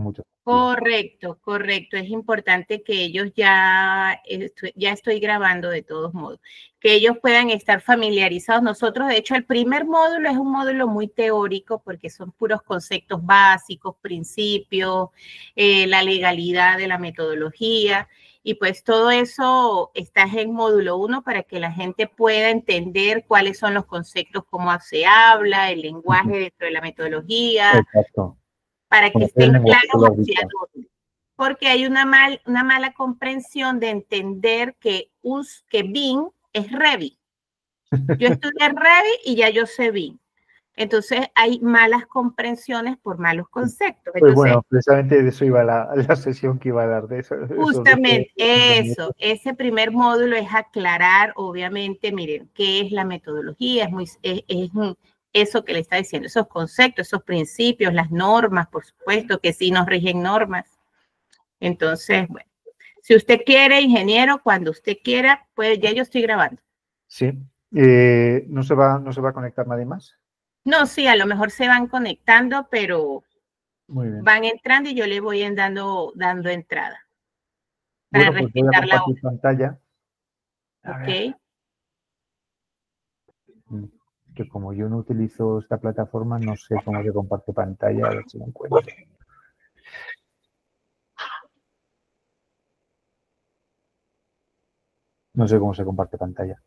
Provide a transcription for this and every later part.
mucho sentido. Correcto, correcto. Es importante que ellos ya estoy grabando de todos modos, que ellos puedan estar familiarizados. Nosotros, de hecho, el primer módulo es un módulo muy teórico porque son puros conceptos básicos, principios, la legalidad de la metodología. Y pues todo eso está en módulo 1 para que la gente pueda entender cuáles son los conceptos, cómo se habla, el lenguaje dentro de la metodología. Exacto. Para que estén claros hacia dónde. Porque hay una mala comprensión de entender que BIM es Revit. Yo estudié Revit y ya yo sé BIM. Entonces hay malas comprensiones por malos conceptos. Pues entonces, bueno, precisamente de eso iba la sesión que iba a dar de eso. Justamente eso, ese primer módulo es aclarar, obviamente, miren, qué es la metodología, es eso que le está diciendo, esos conceptos, esos principios, las normas, por supuesto, que sí nos rigen normas. Entonces, bueno, si usted quiere, ingeniero, cuando usted quiera, pues ya yo estoy grabando. Sí. ¿No se va a conectar nadie más? No, sí, a lo mejor se van conectando, pero van entrando y yo le voy dando entrada. Bueno, pues voy a compartir pantalla. Ok. Que como yo no utilizo esta plataforma, no sé cómo se comparte pantalla, a ver si lo encuentro. No sé cómo se comparte pantalla.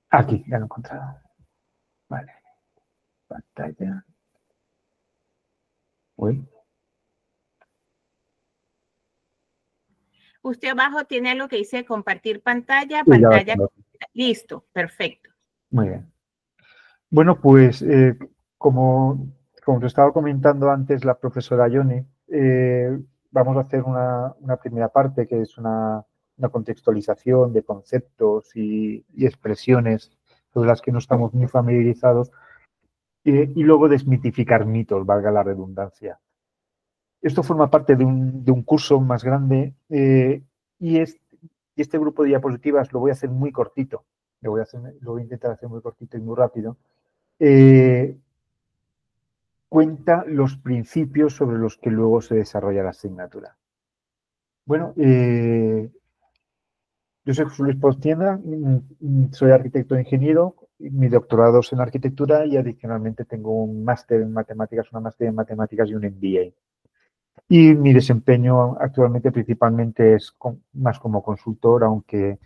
Aquí, ya lo he encontrado. Vale. Pantalla. Uy. Usted abajo tiene algo que dice compartir pantalla, listo, perfecto. Muy bien. Bueno, pues como te estaba comentando antes la profesora Yoni, vamos a hacer una primera parte que es una contextualización de conceptos y expresiones sobre las que no estamos muy familiarizados y luego desmitificar mitos, valga la redundancia. Esto forma parte de un curso más grande y este grupo de diapositivas lo voy a hacer muy cortito. Lo voy a intentar hacer muy cortito y muy rápido. Cuenta los principios sobre los que luego se desarrolla la asignatura. Bueno, yo soy José Luis Postienda, soy arquitecto e ingeniero, mi doctorado es en arquitectura y adicionalmente tengo un máster en matemáticas, una máster en matemáticas y un MBA. Y mi desempeño actualmente principalmente es más como consultor, aunque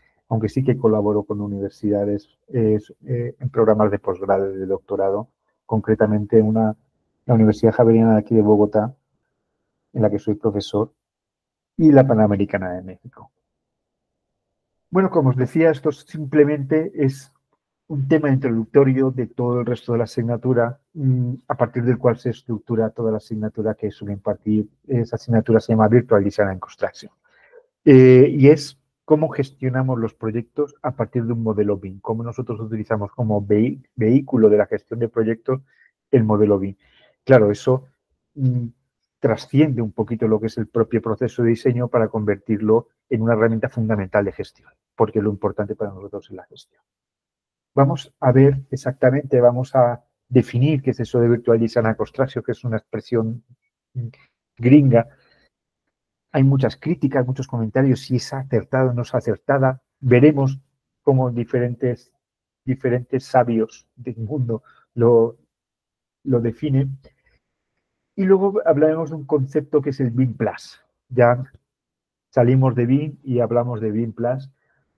sí que colaboro con universidades en programas de posgrado y de doctorado, concretamente la Universidad Javeriana de aquí de Bogotá, en la que soy profesor, y la Panamericana de México. Bueno, como os decía, esto simplemente es un tema introductorio de todo el resto de la asignatura, a partir del cual se estructura toda la asignatura que suele impartir. Esa asignatura se llama Virtual Design and Construction. Y es cómo gestionamos los proyectos a partir de un modelo BIM, cómo nosotros utilizamos como vehículo de la gestión de proyectos el modelo BIM. Claro, eso trasciende un poquito lo que es el propio proceso de diseño para convertirlo en una herramienta fundamental de gestión, porque lo importante para nosotros es la gestión. Vamos a ver exactamente, vamos a definir qué es eso de Virtual Design and Construction, que es una expresión gringa. Hay muchas críticas, muchos comentarios, si es acertada o no es acertada. Veremos cómo diferentes sabios del mundo lo definen. Y luego hablaremos de un concepto que es el BIM Plus. Ya salimos de BIM y hablamos de BIM Plus.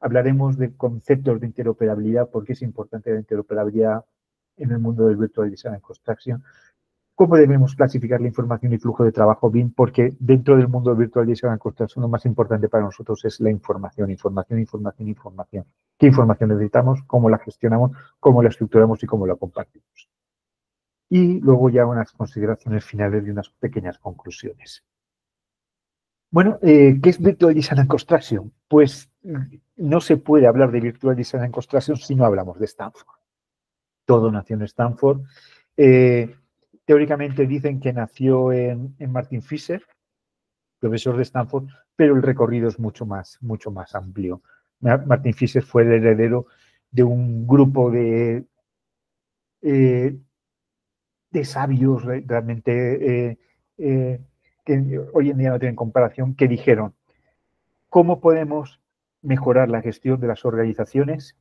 Hablaremos de conceptos de interoperabilidad, porque es importante la interoperabilidad en el mundo del Virtual Design and Construction. ¿Cómo debemos clasificar la información y flujo de trabajo BIM? Porque dentro del mundo del Virtual Design and Construction lo más importante para nosotros es la información. ¿Qué información necesitamos? ¿Cómo la gestionamos? ¿Cómo la estructuramos y cómo la compartimos? Y luego ya unas consideraciones finales y unas pequeñas conclusiones. Bueno, ¿qué es Virtual Design and Construction? Pues no se puede hablar de Virtual Design and Construction si no hablamos de Stanford. Todo nació en Stanford. Teóricamente dicen que nació en Martin Fisher, profesor de Stanford, pero el recorrido es mucho más amplio. Martin Fisher fue el heredero de un grupo de de sabios realmente que hoy en día no tienen comparación, que dijeron, ¿cómo podemos mejorar la gestión de las organizaciones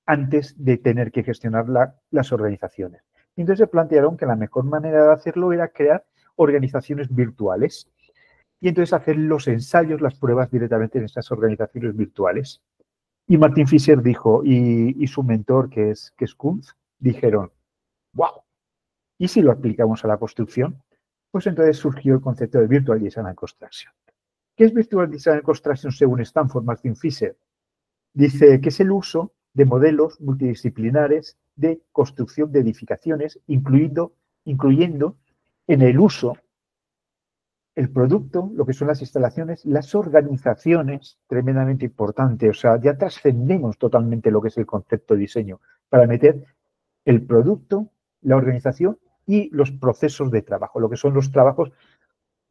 antes de tener que gestionar las organizaciones? Y entonces se plantearon que la mejor manera de hacerlo era crear organizaciones virtuales y entonces hacer los ensayos, las pruebas directamente en estas organizaciones virtuales. Y Martin Fisher dijo, y su mentor, que es Kuntz, dijeron, wow, ¿y si lo aplicamos a la construcción? Pues entonces surgió el concepto de Virtual Design and Construction. ¿Qué es Virtual Design and Construction según Stanford, Martin Fisher? Dice que es el uso de modelos multidisciplinares de construcción de edificaciones, incluyendo en el uso el producto, lo que son las instalaciones, las organizaciones, tremendamente importante. O sea, ya trascendemos totalmente lo que es el concepto de diseño para meter el producto, la organización y los procesos de trabajo, lo que son los trabajos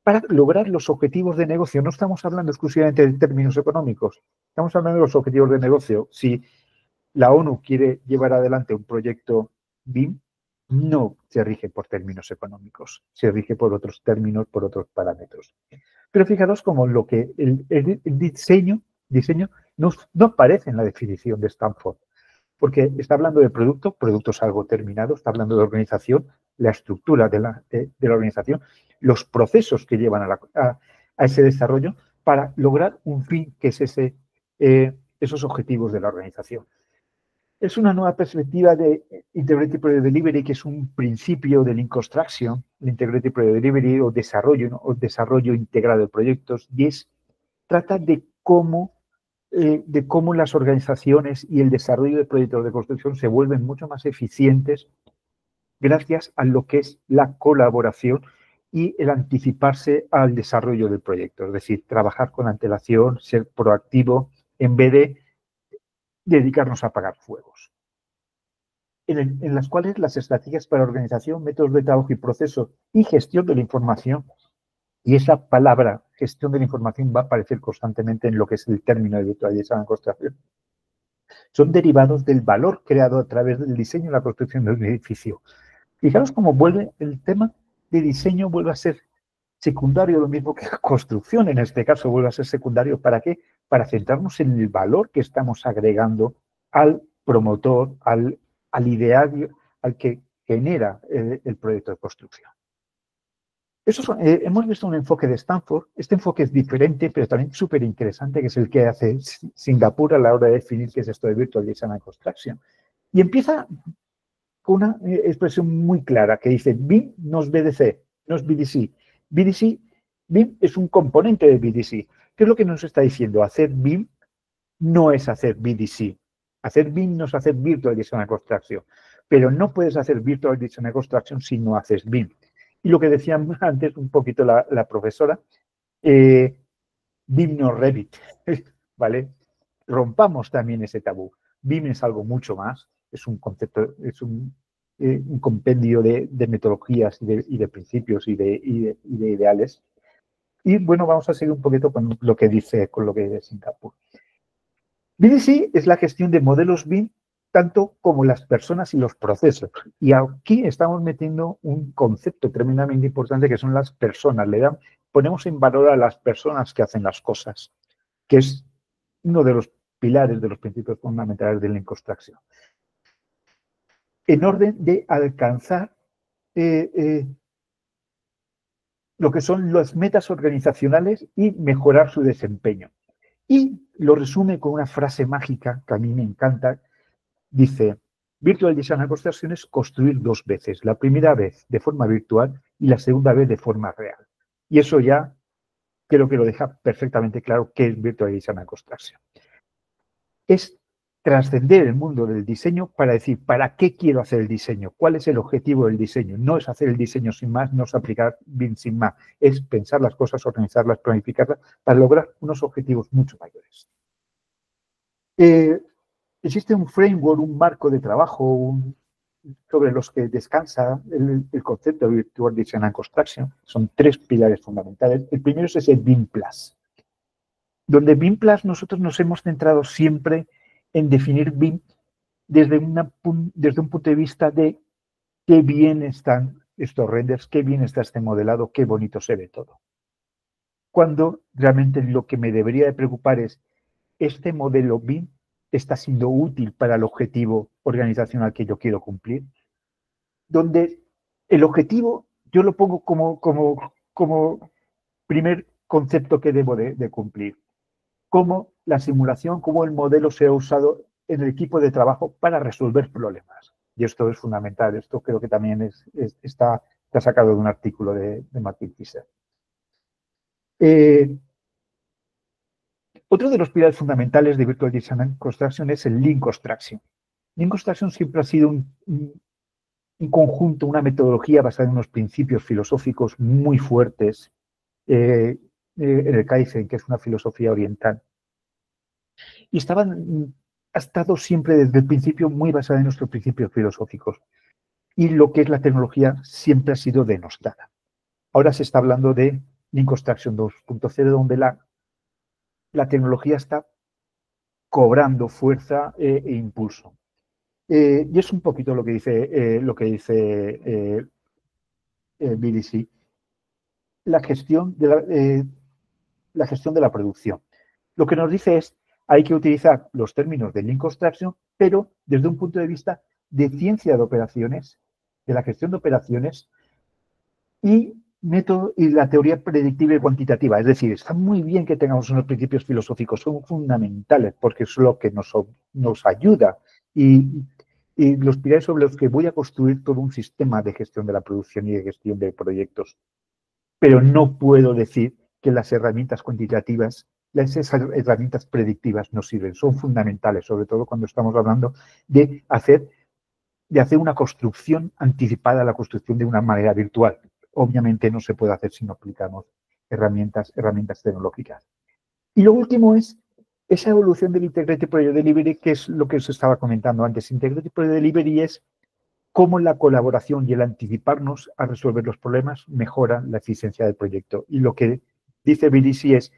para lograr los objetivos de negocio. No estamos hablando exclusivamente de términos económicos, estamos hablando de los objetivos de negocio. Si la ONU quiere llevar adelante un proyecto BIM, no se rige por términos económicos, se rige por otros términos, por otros parámetros. Pero fijaros como lo que el diseño no aparece en la definición de Stanford, porque está hablando de producto es algo terminado, está hablando de organización, la estructura de la organización, los procesos que llevan a ese desarrollo para lograr un fin que es esos objetivos de la organización. Es una nueva perspectiva de Integrated Project Delivery, que es un principio de Lean Construction, el Integrated Project Delivery o desarrollo, ¿no? O desarrollo integrado de proyectos, y trata de cómo las organizaciones y el desarrollo de proyectos de construcción se vuelven mucho más eficientes gracias a lo que es la colaboración y el anticiparse al desarrollo del proyecto, es decir, trabajar con antelación, ser proactivo en vez de dedicarnos a apagar fuegos, en las cuales las estrategias para organización, métodos de trabajo y procesos y gestión de la información, y esa palabra, gestión de la información, va a aparecer constantemente en lo que es el término de Virtual Design and Construction, son derivados del valor creado a través del diseño y la construcción de un edificio. Fijaros cómo vuelve el tema de diseño, vuelve a ser secundario, lo mismo que construcción, en este caso vuelve a ser secundario. ¿Para qué? Para centrarnos en el valor que estamos agregando al promotor, al ideario, al que genera el proyecto de construcción. Hemos visto un enfoque de Stanford. Este enfoque es diferente, pero también súper interesante, que es el que hace Singapur a la hora de definir qué es esto de Virtual Design and Construction. Y empieza con una expresión muy clara que dice, BIM no es BDC, no es BDC. BIM es un componente de BDC. ¿Qué es lo que nos está diciendo? Hacer BIM no es hacer BDC. Hacer BIM no es hacer Virtual Design and Construction. Pero no puedes hacer Virtual Design and Construction si no haces BIM. Y lo que decía antes un poquito la profesora, BIM no Revit, ¿vale? Rompamos también ese tabú. BIM es algo mucho más, es un concepto, es un compendio de metodologías y de principios y de ideales. Y bueno, vamos a seguir un poquito con lo que dice Singapur. BDC es la gestión de modelos BIM tanto como las personas y los procesos. Y aquí estamos metiendo un concepto tremendamente importante que son las personas. Ponemos en valor a las personas que hacen las cosas, que es uno de los pilares, de los principios fundamentales de Lean Construction. En orden de alcanzar lo que son las metas organizacionales y mejorar su desempeño. Y lo resume con una frase mágica que a mí me encanta. Dice, Virtual Design and Construction es construir dos veces, la primera vez de forma virtual y la segunda vez de forma real. Y eso ya creo que lo deja perfectamente claro qué es Virtual Design and Construction. Es trascender el mundo del diseño para decir, ¿para qué quiero hacer el diseño? ¿Cuál es el objetivo del diseño? No es hacer el diseño sin más, no es aplicar BIM sin más, es pensar las cosas, organizarlas, planificarlas para lograr unos objetivos mucho mayores. Existe un framework, un marco de trabajo sobre los que descansa el concepto de Virtual Design and Construction. Son tres pilares fundamentales. El primero es ese BIM Plus, donde BIM Plus nosotros nos hemos centrado siempre en definir BIM desde un punto de vista de qué bien están estos renders, qué bien está este modelado, qué bonito se ve todo. Cuando realmente lo que me debería de preocupar es, ¿este modelo BIM está siendo útil para el objetivo organizacional que yo quiero cumplir? Donde el objetivo yo lo pongo como primer concepto que debo de cumplir. Cómo la simulación, cómo el modelo se ha usado en el equipo de trabajo para resolver problemas. Y esto es fundamental. Esto creo que también está sacado de un artículo de Martin Fisher. Otro de los pilares fundamentales de Virtual Design Construction es el Lean Construction. Lean Construction siempre ha sido un conjunto, una metodología basada en unos principios filosóficos muy fuertes en el Kaizen, que es una filosofía oriental. Y ha estado siempre desde el principio muy basada en nuestros principios filosóficos. Y lo que es la tecnología siempre ha sido denostada. Ahora se está hablando de Lean Construction 2.0, donde la tecnología está cobrando fuerza e impulso. Y es un poquito lo que dice BDC, la gestión de la producción. Lo que nos dice es, hay que utilizar los términos de Lean Construction, pero desde un punto de vista de ciencia de operaciones, de la gestión de operaciones y la teoría predictiva y cuantitativa. Es decir, está muy bien que tengamos unos principios filosóficos, son fundamentales porque es lo que nos ayuda y los pilares sobre los que voy a construir todo un sistema de gestión de la producción y de gestión de proyectos. Pero no puedo decir que las herramientas cuantitativas, esas herramientas predictivas no sirven, son fundamentales, sobre todo cuando estamos hablando de hacer una construcción anticipada a la construcción de una manera virtual. Obviamente no se puede hacer si no aplicamos herramientas tecnológicas. Y lo último es esa evolución del Integrated Project Delivery, que es lo que os estaba comentando antes. Integrated Project Delivery es cómo la colaboración y el anticiparnos a resolver los problemas mejora la eficiencia del proyecto. Y lo que dice BDC es,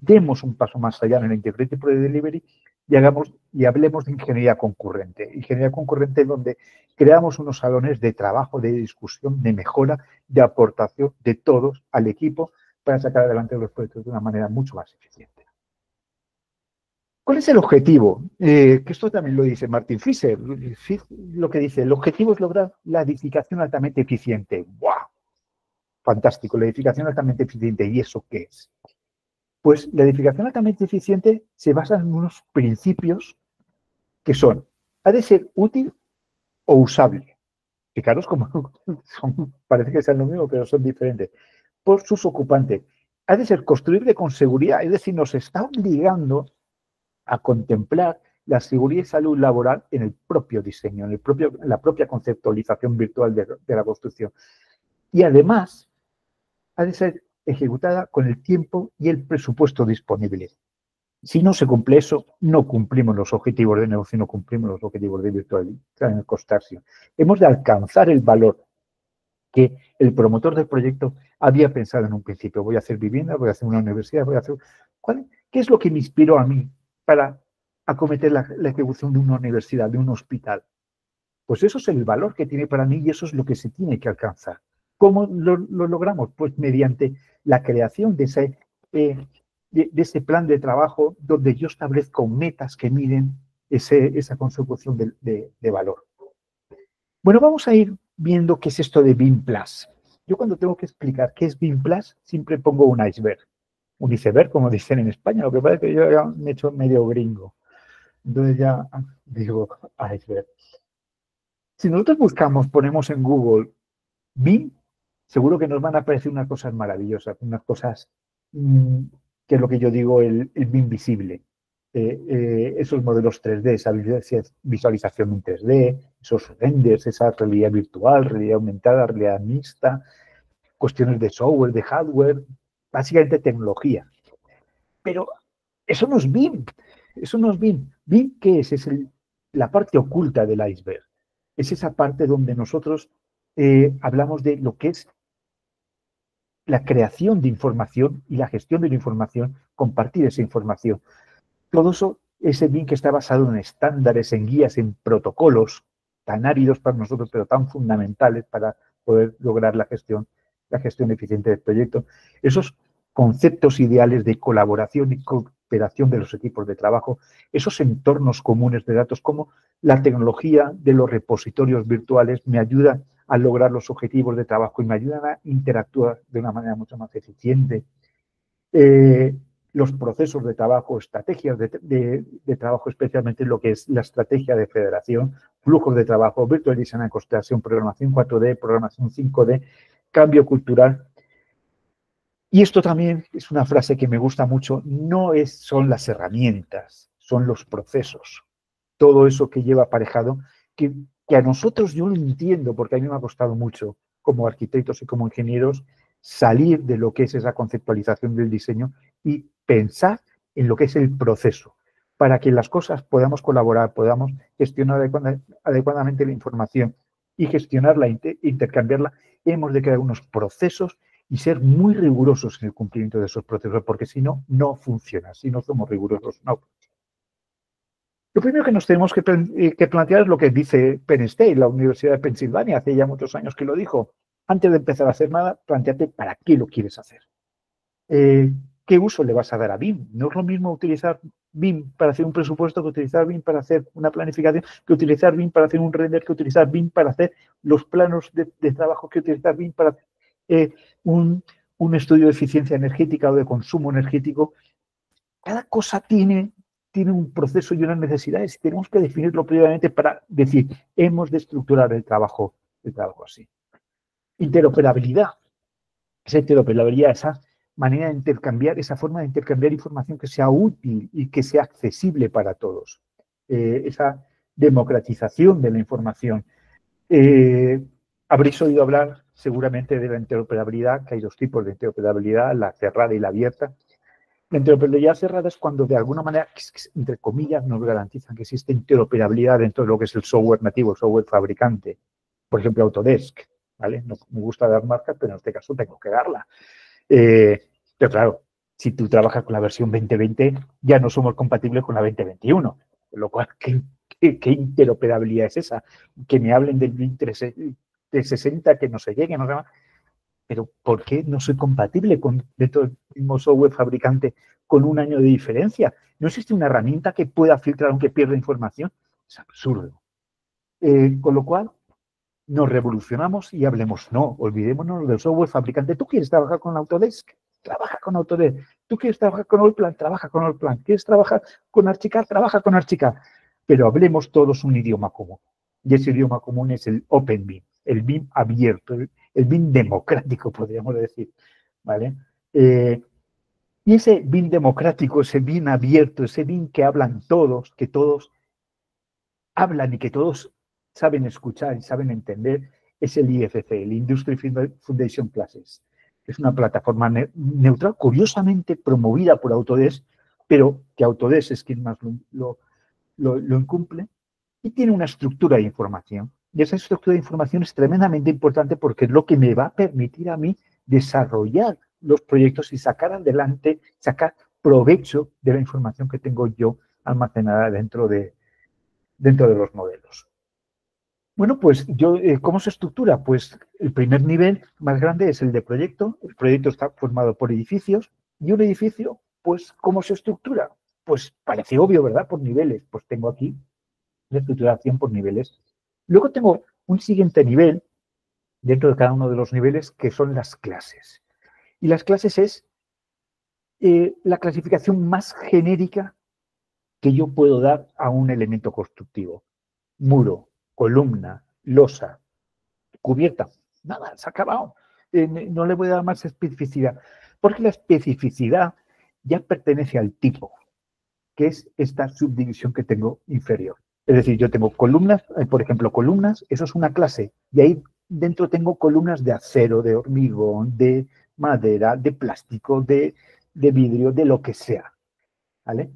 demos un paso más allá en el Integrated Project Delivery y hablemos de ingeniería concurrente. Ingeniería concurrente donde creamos unos salones de trabajo, de discusión, de mejora, de aportación de todos al equipo para sacar adelante los proyectos de una manera mucho más eficiente. ¿Cuál es el objetivo? Que esto también lo dice Martin Fisher. Lo que dice, el objetivo es lograr la edificación altamente eficiente. ¡Wow! Fantástico, la edificación altamente eficiente. ¿Y eso qué es? Pues la edificación altamente eficiente se basa en unos principios que ha de ser útil o usable. Fijaros cómo parece que sean lo mismo, pero son diferentes. Por sus ocupantes. Ha de ser construible con seguridad, es decir, nos está obligando a contemplar la seguridad y salud laboral en el propio diseño, en la propia conceptualización virtual de la construcción. Y además, ha de ser ejecutada con el tiempo y el presupuesto disponible. Si no se cumple eso, no cumplimos los objetivos de negocio, no cumplimos los objetivos de Virtual Construction. Hemos de alcanzar el valor que el promotor del proyecto había pensado en un principio. Voy a hacer vivienda, voy a hacer una universidad, ¿qué es lo que me inspiró a mí para acometer la ejecución de una universidad, de un hospital? Pues eso es el valor que tiene para mí y eso es lo que se tiene que alcanzar. ¿Cómo lo logramos? Pues mediante la creación de ese plan de trabajo donde yo establezco metas que miden esa consecución de valor. Bueno, vamos a ir viendo qué es esto de BIM Plus. Yo cuando tengo que explicar qué es BIM Plus, siempre pongo un iceberg. Un iceberg, como dicen en España, lo que pasa es que yo ya me he hecho medio gringo. Entonces ya digo iceberg. Si nosotros ponemos en Google BIM, seguro que nos van a aparecer unas cosas maravillosas, unas cosas que es lo que yo digo, el BIM visible. Esos modelos 3D, esa visualización en 3D, esos renders, esa realidad virtual, realidad aumentada, realidad mixta, cuestiones de software, de hardware, básicamente tecnología. Pero eso no es BIM, eso no es BIM. ¿BIM qué es? Es la parte oculta del iceberg. Es esa parte donde nosotros hablamos de lo que es la creación de información y la gestión de la información, compartir esa información. Todo eso, ese BIM que está basado en estándares, en guías, en protocolos, tan áridos para nosotros, pero tan fundamentales para poder lograr la gestión eficiente del proyecto. Esos conceptos ideales de colaboración y cooperación de los equipos de trabajo, esos entornos comunes de datos, como la tecnología de los repositorios virtuales me ayuda a lograr los objetivos de trabajo y me ayudan a interactuar de una manera mucho más eficiente. Los procesos de trabajo, estrategias de trabajo, especialmente lo que es la estrategia de federación, flujos de trabajo, virtual design and construction, programación 4D, programación 5D, cambio cultural. Y esto también es una frase que me gusta mucho, son las herramientas, son los procesos. Todo eso que lleva aparejado, que a nosotros, yo lo entiendo, porque a mí me ha costado mucho, como arquitectos y como ingenieros, salir de lo que es esa conceptualización del diseño y pensar en lo que es el proceso, para que las cosas podamos colaborar, podamos gestionar adecuadamente la información y gestionarla, intercambiarla. Hemos de crear unos procesos y ser muy rigurosos en el cumplimiento de esos procesos, porque si no, no funciona. Si no somos rigurosos, no. Lo primero que nos tenemos que plantear es lo que dice Penn State, la Universidad de Pensilvania, hace ya muchos años que lo dijo. Antes de empezar a hacer nada, planteate para qué lo quieres hacer. ¿Qué uso le vas a dar a BIM? No es lo mismo utilizar BIM para hacer un presupuesto que utilizar BIM para hacer una planificación, que utilizar BIM para hacer un render, que utilizar BIM para hacer los planos de trabajo, que utilizar BIM para un estudio de eficiencia energética o de consumo energético. Cada cosa tiene un proceso y unas necesidades y tenemos que definirlo previamente para decir, hemos de estructurar el trabajo así. Interoperabilidad. Esa interoperabilidad, esa manera de intercambiar, esa forma de intercambiar información que sea útil y que sea accesible para todos. Esa democratización de la información. Habréis oído hablar seguramente de la interoperabilidad, que hay dos tipos de interoperabilidad, la cerrada y la abierta. La interoperabilidad cerrada es cuando de alguna manera, entre comillas, nos garantizan que existe interoperabilidad dentro de lo que es el software nativo, el software fabricante. Por ejemplo, Autodesk, ¿vale? No me gusta dar marcas, pero en este caso tengo que darla. Pero claro, si tú trabajas con la versión 2020, ya no somos compatibles con la 2021. Con lo cual, ¿qué interoperabilidad es esa? Que me hablen del 360, que no se llegue, no se llama. Pero ¿por qué no soy compatible dentro del mismo software fabricante con un año de diferencia? ¿No existe una herramienta que pueda filtrar aunque pierda información? Es absurdo. Con lo cual, nos revolucionamos y hablemos, no, olvidémonos del software fabricante. ¿Tú quieres trabajar con Autodesk? Trabaja con Autodesk. ¿Tú quieres trabajar con Allplan? Trabaja con Allplan. ¿Quieres trabajar con Archicad? Trabaja con Archicad. Pero hablemos todos un idioma común. Y ese idioma común es el Open BIM, el BIM abierto, el BIM democrático, podríamos decir. ¿Vale? Y ese BIM democrático, ese BIM abierto, ese BIM que hablan todos, que todos hablan y que todos saben escuchar y saben entender, es el IFC, el Industry Foundation Classes. Es una plataforma neutral, curiosamente promovida por Autodesk, pero que Autodesk es quien más lo incumple, y tiene una estructura de información. Y esa estructura de información es tremendamente importante porque es lo que me va a permitir a mí desarrollar los proyectos y sacar adelante, sacar provecho de la información que tengo yo almacenada dentro de los modelos. Bueno, pues ¿cómo se estructura? Pues el primer nivel más grande es el de proyecto. El proyecto está formado por edificios y un edificio, pues, ¿cómo se estructura? Pues parece obvio, ¿verdad? Por niveles. Pues tengo aquí la estructuración por niveles. Luego tengo un siguiente nivel dentro de cada uno de los niveles que son las clases. Y las clases es la clasificación más genérica que yo puedo dar a un elemento constructivo. Muro, columna, losa, cubierta. Nada, se ha acabado. No le voy a dar más especificidad. Porque la especificidad ya pertenece al tipo, que es esta subdivisión que tengo inferior. Es decir, yo tengo columnas, por ejemplo, columnas, eso es una clase. Y ahí dentro tengo columnas de acero, de hormigón, de madera, de plástico, de vidrio, de lo que sea. ¿Vale?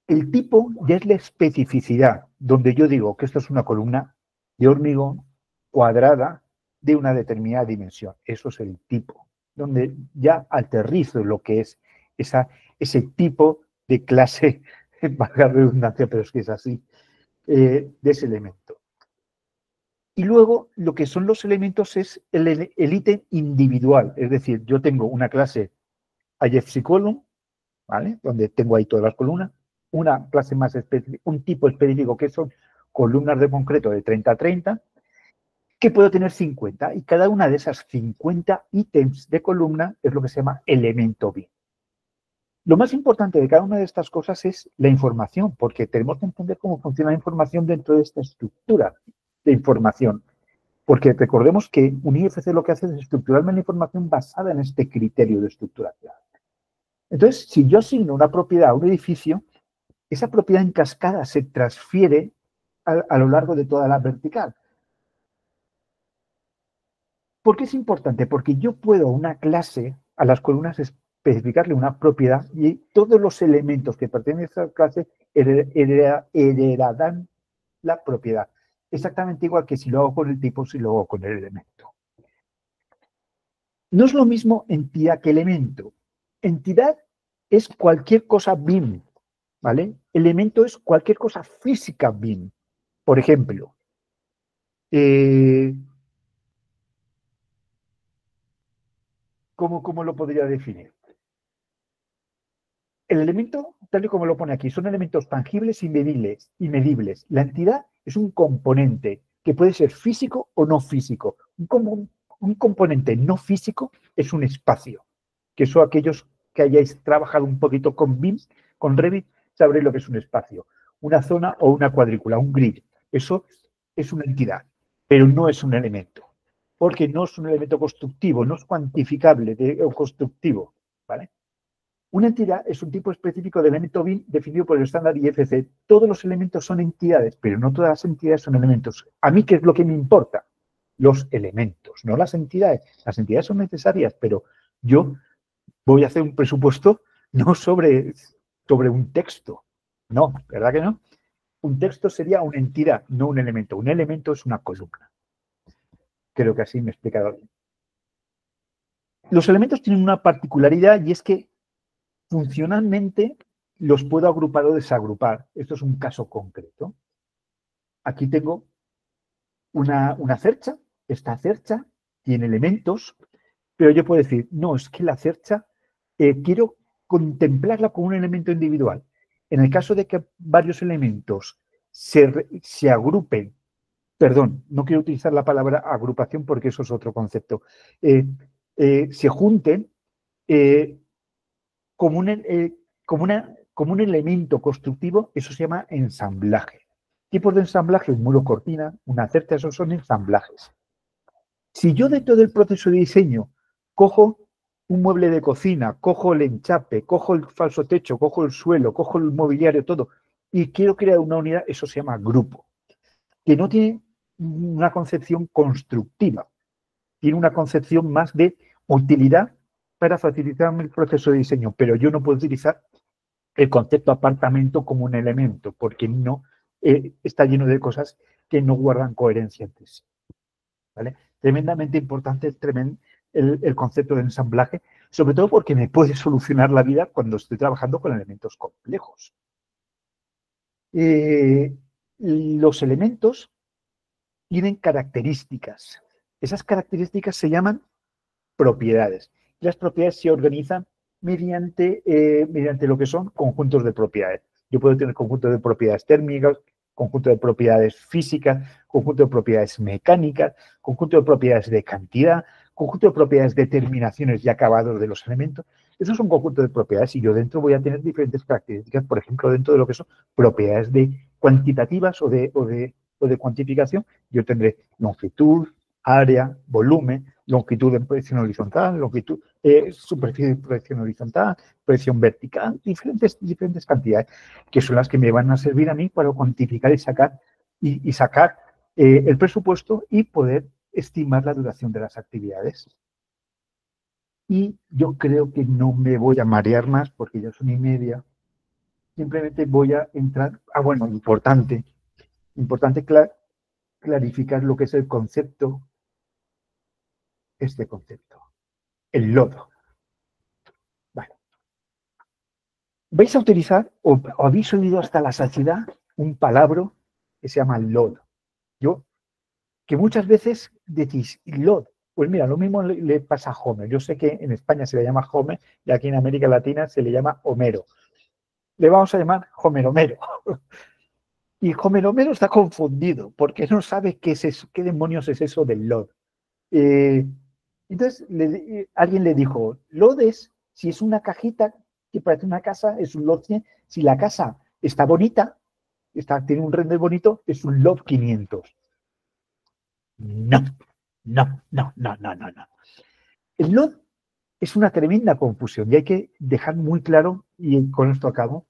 El tipo ya es la especificidad, donde yo digo que esto es una columna de hormigón cuadrada de una determinada dimensión. Eso es el tipo, donde ya aterrizo lo que es ese tipo de clase, valga la redundancia, pero es que es así, de ese elemento. Y luego lo que son los elementos es el ítem individual. Es decir, yo tengo una clase IFC column, ¿vale? Donde tengo ahí todas las columnas, una clase más específica, un tipo específico que son columnas de concreto de 30 a 30, que puedo tener 50, y cada una de esas 50 ítems de columna es lo que se llama elemento bin. Lo más importante de cada una de estas cosas es la información, porque tenemos que entender cómo funciona la información dentro de esta estructura de información. Porque recordemos que un IFC lo que hace es estructurarme la información basada en este criterio de estructuración. Entonces, si yo asigno una propiedad a un edificio, esa propiedad en cascada se transfiere a lo largo de toda la vertical. ¿Por qué es importante? Porque yo puedo a una clase, a las columnas, especificarle una propiedad y todos los elementos que pertenecen a esa clase heredarán la propiedad. Exactamente igual que si lo hago con el tipo, si lo hago con el elemento. No es lo mismo entidad que elemento. Entidad es cualquier cosa BIM, ¿vale? Elemento es cualquier cosa física BIM. Por ejemplo, ¿cómo lo podría definir? El elemento, tal y como lo pone aquí, son elementos tangibles y medibles. La entidad es un componente que puede ser físico o no físico. Un componente no físico es un espacio, que eso aquellos que hayáis trabajado un poquito con BIM, con Revit, sabréis lo que es un espacio. Una zona o una cuadrícula, un grid. Eso es una entidad, pero no es un elemento, porque no es un elemento constructivo, no es cuantificable o constructivo, ¿vale? Una entidad es un tipo específico de elemento BIM definido por el estándar IFC. Todos los elementos son entidades, pero no todas las entidades son elementos. ¿A mí qué es lo que me importa? Los elementos, no las entidades. Las entidades son necesarias, pero yo voy a hacer un presupuesto no sobre un texto. No, ¿verdad que no? Un texto sería una entidad, no un elemento. Un elemento es una columna. Creo que así me he explicado bien. Los elementos tienen una particularidad y es que funcionalmente los puedo agrupar o desagrupar. Esto es un caso concreto. Aquí tengo una cercha. Esta cercha tiene elementos, pero yo puedo decir, no, es que la cercha quiero contemplarla como un elemento individual. En el caso de que varios elementos se agrupen, perdón, no quiero utilizar la palabra agrupación porque eso es otro concepto, se junten como un elemento constructivo, eso se llama ensamblaje. Tipos de ensamblaje, un muro cortina, una cerca, esos son ensamblajes. Si yo dentro del proceso de diseño cojo un mueble de cocina, cojo el enchape, cojo el falso techo, cojo el suelo, cojo el mobiliario, todo, y quiero crear una unidad, eso se llama grupo, que no tiene una concepción constructiva, tiene una concepción más de utilidad para facilitar el proceso de diseño, pero yo no puedo utilizar el concepto apartamento como un elemento, porque no está lleno de cosas que no guardan coherencia entre sí. ¿Vale? Tremendamente importante el concepto de ensamblaje, sobre todo porque me puede solucionar la vida cuando estoy trabajando con elementos complejos. Los elementos tienen características. Esas características se llaman propiedades. Las propiedades se organizan mediante lo que son conjuntos de propiedades. Yo puedo tener conjuntos de propiedades térmicas, conjunto de propiedades físicas, conjunto de propiedades mecánicas, conjunto de propiedades de cantidad, conjunto de propiedades de terminaciones y acabados de los elementos. Esos son conjuntos de propiedades y yo dentro voy a tener diferentes características, por ejemplo, dentro de lo que son propiedades cuantitativas o de cuantificación, yo tendré longitud, área, volumen, longitud en proyección horizontal, superficie de proyección horizontal, proyección vertical, diferentes cantidades, que son las que me van a servir a mí para cuantificar y sacar el presupuesto y poder estimar la duración de las actividades. Y yo creo que no me voy a marear más porque ya son 1:30. Simplemente voy a entrar. Bueno, importante clarificar lo que es el concepto, el lodo. Vale. Vais a utilizar, o habéis oído hasta la saciedad, un palabra que se llama lodo. Yo que muchas veces decís, LOD, pues mira, lo mismo le pasa a Homer. Yo sé que en España se le llama Homer y aquí en América Latina se le llama Homero. Le vamos a llamar Homeromero. Y Homeromero está confundido porque no sabe qué es eso, qué demonios es eso del LOD. Entonces alguien le dijo, LOD es, si es una cajita que parece una casa, es un LOD 100. Si la casa está bonita, tiene un render bonito, es un LOD 500. No, no, no, no, no, no, no. El LOD es una tremenda confusión y hay que dejar muy claro, y con esto acabo,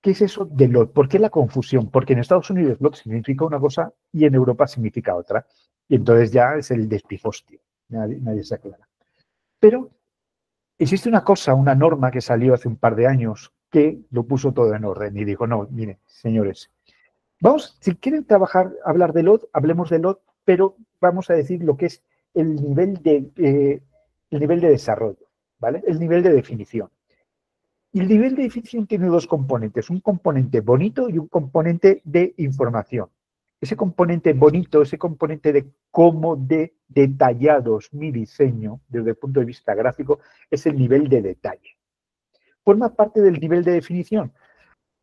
¿qué es eso de LOD? ¿Por qué la confusión? Porque en Estados Unidos LOD significa una cosa y en Europa significa otra. Y entonces ya es el despifostio. Nadie se aclara. Pero existe una cosa, una norma que salió hace un par de años que lo puso todo en orden y dijo, no, miren, señores, vamos, si quieren hablar de LOD, hablemos de LOD, pero vamos a decir lo que es el nivel de desarrollo, ¿vale? El nivel de definición. Y el nivel de definición tiene dos componentes, un componente bonito y un componente de información. Ese componente bonito, ese componente de cómo de detallado es mi diseño desde el punto de vista gráfico, es el nivel de detalle. Forma parte del nivel de definición,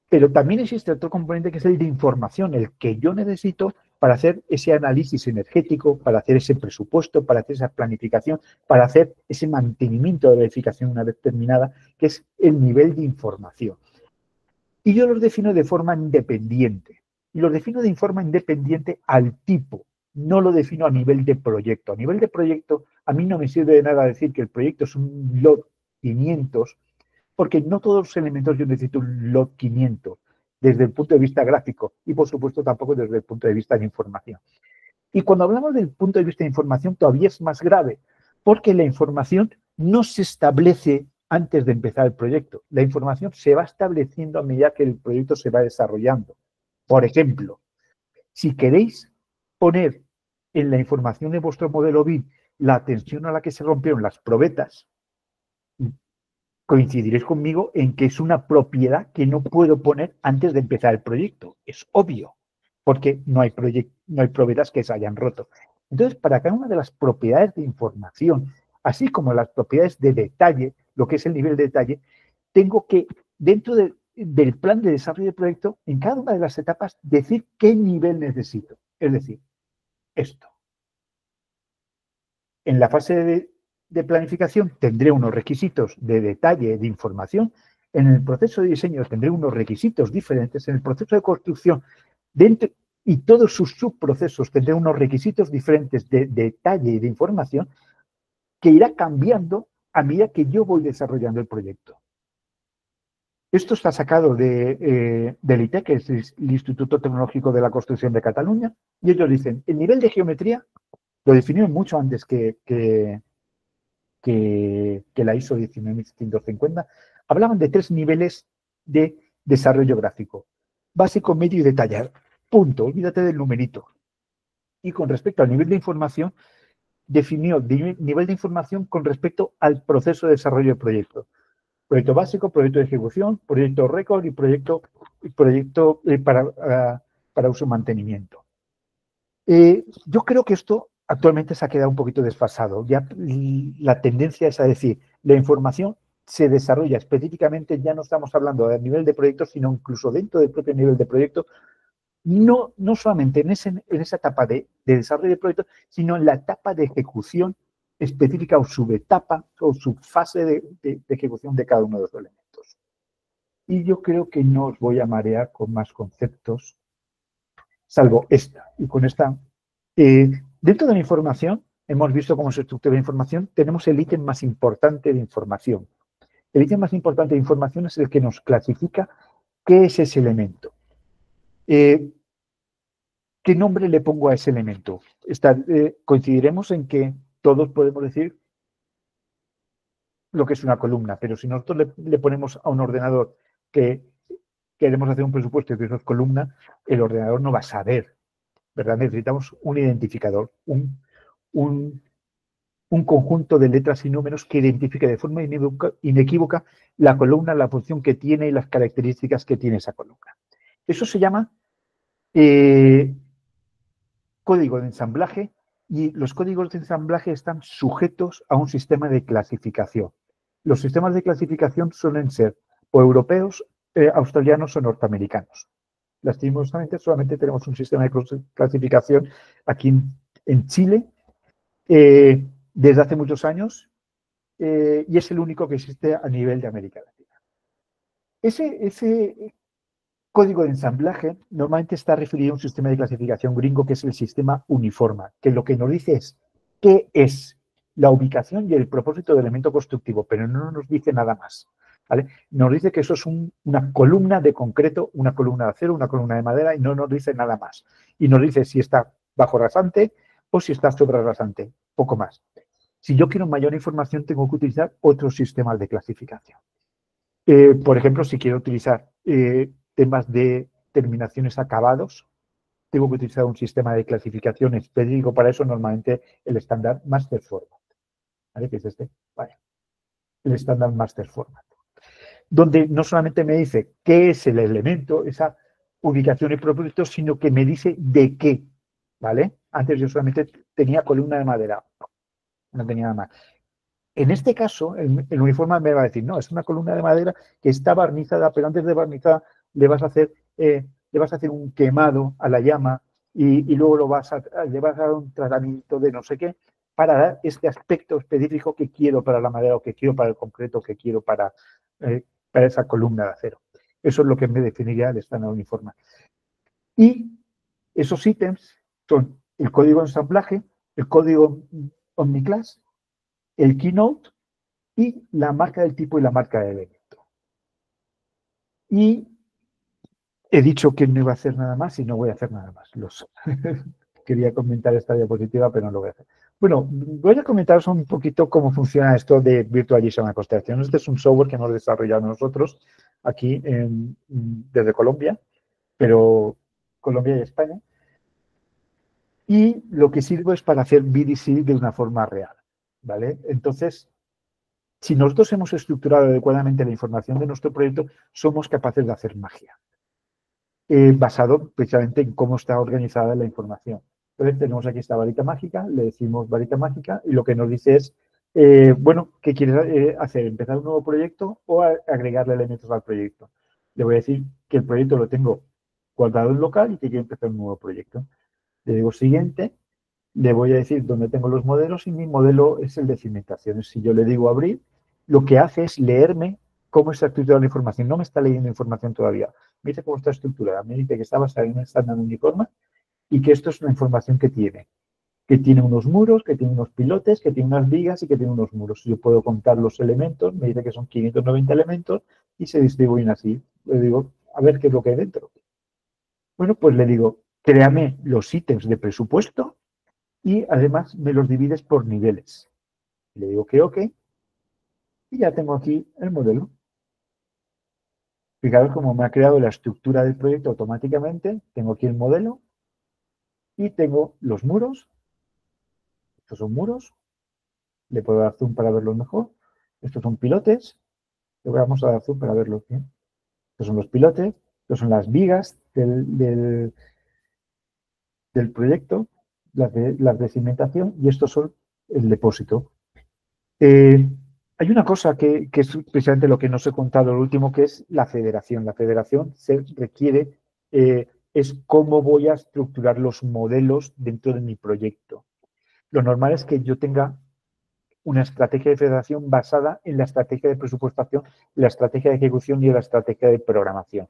pero también existe otro componente que es el de información, el que yo necesito para hacer ese análisis energético, para hacer ese presupuesto, para hacer esa planificación, para hacer ese mantenimiento de verificación una vez terminada, que es el nivel de información. Y yo los defino de forma independiente. Y los defino de forma independiente al tipo. No lo defino a nivel de proyecto. A nivel de proyecto, a mí no me sirve de nada decir que el proyecto es un LOD 500, porque no todos los elementos yo necesito un LOD 500 desde el punto de vista gráfico y, por supuesto, tampoco desde el punto de vista de información. Y cuando hablamos del punto de vista de información, todavía es más grave, porque la información no se establece antes de empezar el proyecto. La información se va estableciendo a medida que el proyecto se va desarrollando. Por ejemplo, si queréis poner en la información de vuestro modelo BIM la tensión a la que se rompieron las probetas, coincidiréis conmigo en que es una propiedad que no puedo poner antes de empezar el proyecto. Es obvio, porque no hay probetas que se hayan roto. Entonces, para cada una de las propiedades de información, así como las propiedades de detalle, lo que es el nivel de detalle, tengo que, dentro del plan de desarrollo del proyecto, en cada una de las etapas, decir qué nivel necesito. Es decir, esto. En la fase de planificación tendré unos requisitos de detalle, de información. En el proceso de diseño tendré unos requisitos diferentes. En el proceso de construcción, y todos sus subprocesos tendré unos requisitos diferentes de detalle y de información que irá cambiando a medida que yo voy desarrollando el proyecto. Esto está sacado del ITEC, que es el Instituto Tecnológico de la Construcción de Cataluña, y ellos dicen, el nivel de geometría lo definieron mucho antes que la ISO 19150, hablaban de 3 niveles de desarrollo gráfico. Básico, medio y detallado. Punto. Olvídate del numerito. Y con respecto al nivel de información, definió nivel de información con respecto al proceso de desarrollo del proyecto. Proyecto básico, proyecto de ejecución, proyecto récord y proyecto para uso y mantenimiento. Yo creo que esto actualmente se ha quedado un poquito desfasado. Ya la tendencia es a decir, la información se desarrolla específicamente, ya no estamos hablando a nivel de proyecto, sino incluso dentro del propio nivel de proyecto, no solamente en esa etapa de desarrollo de proyecto, sino en la etapa de ejecución específica o subetapa o subfase de ejecución de cada uno de los elementos. Y yo creo que no os voy a marear con más conceptos, salvo esta. Y con esta, dentro de la información, hemos visto cómo se estructura la información, tenemos el ítem más importante de información. El ítem más importante de información es el que nos clasifica qué es ese elemento. ¿Qué nombre le pongo a ese elemento? Coincidiremos en que todos podemos decir lo que es una columna, pero si nosotros le ponemos a un ordenador que queremos hacer un presupuesto y que eso es columna, el ordenador no va a saber, ¿verdad? Necesitamos un identificador, un conjunto de letras y números que identifique de forma inequívoca la columna, la función que tiene y las características que tiene esa columna. Eso se llama código de ensamblaje y los códigos de ensamblaje están sujetos a un sistema de clasificación. Los sistemas de clasificación suelen ser o europeos, australianos o norteamericanos. Lastimosamente, solamente tenemos un sistema de clasificación aquí en Chile desde hace muchos años y es el único que existe a nivel de América Latina. Ese código de ensamblaje normalmente está referido a un sistema de clasificación gringo que es el sistema Uniforma, que lo que nos dice es qué es la ubicación y el propósito del elemento constructivo, pero no nos dice nada más. ¿Vale? Nos dice que eso es una columna de concreto, una columna de acero, una columna de madera y no nos dice nada más. Y nos dice si está bajo rasante o si está sobre rasante, poco más. Si yo quiero mayor información tengo que utilizar otros sistemas de clasificación. Por ejemplo, si quiero utilizar temas de terminaciones acabados, tengo que utilizar un sistema de clasificación específico para eso, normalmente el estándar Master Format. ¿Vale? Que es este. Vale. El estándar Master Format. Donde no solamente me dice qué es el elemento, esa ubicación y propósito, sino que me dice de qué. ¿Vale? Antes yo solamente tenía columna de madera. No tenía nada más. En este caso, el uniforme me va a decir, no, es una columna de madera que está barnizada, pero antes de barnizar le vas a hacer un quemado a la llama y luego le vas a dar un tratamiento de no sé qué para dar este aspecto específico que quiero para la madera o que quiero para el concreto, que quiero para esa columna de acero. Eso es lo que me definiría el estándar uniforme. Y esos ítems son el código de ensamblaje, el código OmniClass, el keynote y la marca del tipo y la marca del elemento. Y he dicho que no iba a hacer nada más y no voy a hacer nada más. Quería comentar esta diapositiva, pero no lo voy a hacer. Bueno, voy a comentaros un poquito cómo funciona esto de Virtual JSON Orchestration. Este es un software que hemos desarrollado nosotros aquí desde Colombia, pero Colombia y España. Y lo que sirve es para hacer BDC de una forma real, ¿vale? Entonces, si nosotros hemos estructurado adecuadamente la información de nuestro proyecto, somos capaces de hacer magia, basado precisamente en cómo está organizada la información. Entonces tenemos aquí esta varita mágica, le decimos varita mágica y lo que nos dice es, bueno, ¿qué quieres hacer? ¿Empezar un nuevo proyecto o agregarle elementos al proyecto? Le voy a decir que el proyecto lo tengo guardado en local y que quiero empezar un nuevo proyecto. Le digo siguiente, le voy a decir dónde tengo los modelos y mi modelo es el de cimentaciones. Si yo le digo abrir, lo que hace es leerme cómo está estructurada la información. No me está leyendo información todavía. Me dice cómo está estructurada. Me dice que está basada en un estándar uniforme y que esto es una información que tiene unos muros, que tiene unos pilotes, que tiene unas vigas y que tiene unos muros. Yo puedo contar los elementos, me dice que son 590 elementos y se distribuyen así. Le digo, a ver qué es lo que hay dentro. Bueno, pues le digo, créame los ítems de presupuesto y además me los divides por niveles. Le digo que ok. Y ya tengo aquí el modelo. Fijaros cómo me ha creado la estructura del proyecto automáticamente. Tengo aquí el modelo y tengo los muros. Estos son muros. Le puedo dar zoom para verlos mejor. Estos son pilotes. Le vamos a dar zoom para verlos bien. Estos son los pilotes. Estos son las vigas del proyecto, las de cimentación, y estos son el depósito. Hay una cosa que es precisamente lo que no os he contado, lo último, que es la federación. La federación se requiere, es cómo voy a estructurar los modelos dentro de mi proyecto. Lo normal es que yo tenga una estrategia de federación basada en la estrategia de presupuestación, la estrategia de ejecución y la estrategia de programación.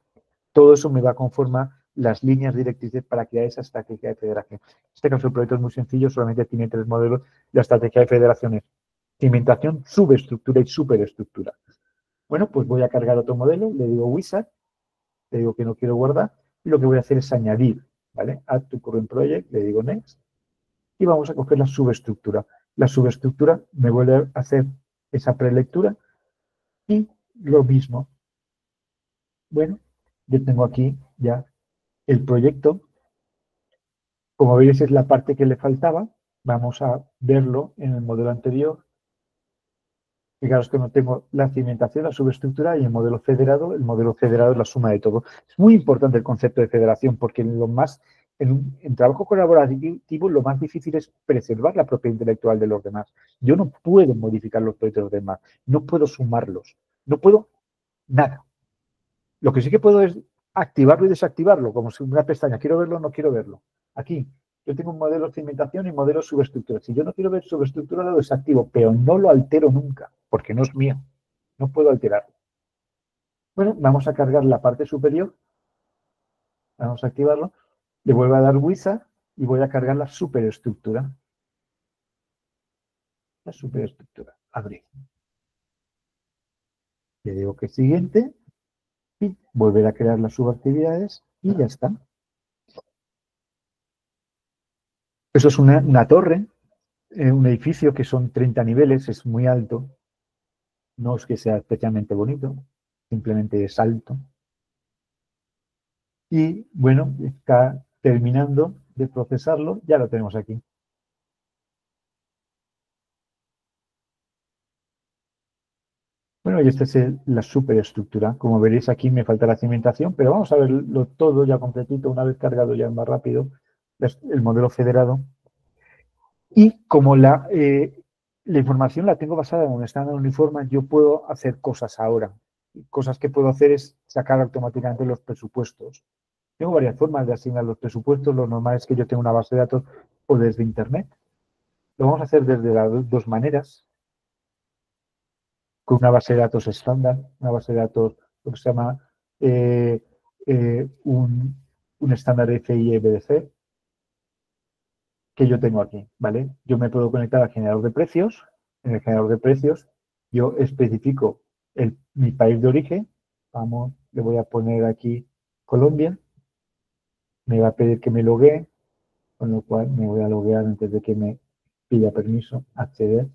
Todo eso me va a conformar las líneas directrices para crear esa estrategia de federación. En este caso, el proyecto es muy sencillo, solamente tiene 3 modelos. La estrategia de federación es cimentación, subestructura y superestructura. Bueno, pues voy a cargar otro modelo, le digo wizard, le digo que no quiero guardar, y lo que voy a hacer es añadir, ¿vale? Add to current project, le digo next, y vamos a coger la subestructura. La subestructura me vuelve a hacer esa prelectura y lo mismo. Bueno, yo tengo aquí ya el proyecto. Como veis, es la parte que le faltaba. Vamos a verlo en el modelo anterior. Fijaros que no tengo la cimentación, la subestructura y el modelo federado. El modelo federado es la suma de todo. Es muy importante el concepto de federación porque lo más en trabajo colaborativo lo más difícil es preservar la propiedad intelectual de los demás. Yo no puedo modificar los proyectos de los demás, no puedo sumarlos, no puedo nada. Lo que sí que puedo es activarlo y desactivarlo, como si una pestaña, quiero verlo o no quiero verlo. Aquí, yo tengo un modelo de cimentación y modelo subestructura. Si yo no quiero ver subestructura, lo desactivo, pero no lo altero nunca, porque no es mío. No puedo alterarlo. Bueno, vamos a cargar la parte superior. Vamos a activarlo. Le vuelvo a dar Wizard y voy a cargar la superestructura. La superestructura. Abrir. Le digo que siguiente. Y volver a crear las subactividades y ya está. Eso es una torre, un edificio que son 30 niveles, es muy alto. No es que sea especialmente bonito, simplemente es alto. Y bueno, está terminando de procesarlo, ya lo tenemos aquí. Bueno, y esta es la superestructura. Como veréis, aquí me falta la cimentación, pero vamos a verlo todo ya completito, una vez cargado ya más rápido, el modelo federado. Y como la información la tengo basada en un estándar uniforme, yo puedo hacer cosas ahora. Cosas que puedo hacer es sacar automáticamente los presupuestos. Tengo varias formas de asignar los presupuestos. Lo normal es que yo tenga una base de datos o desde Internet. Lo vamos a hacer desde las dos maneras. Con una base de datos estándar, una base de datos, lo que se llama un estándar FI-EBDC, que yo tengo aquí, ¿vale? Yo me puedo conectar al generador de precios. En el generador de precios yo especifico mi país de origen. Vamos, le voy a poner aquí Colombia. Me va a pedir que me loguee, con lo cual me voy a loguear antes de que me pida permiso, acceder.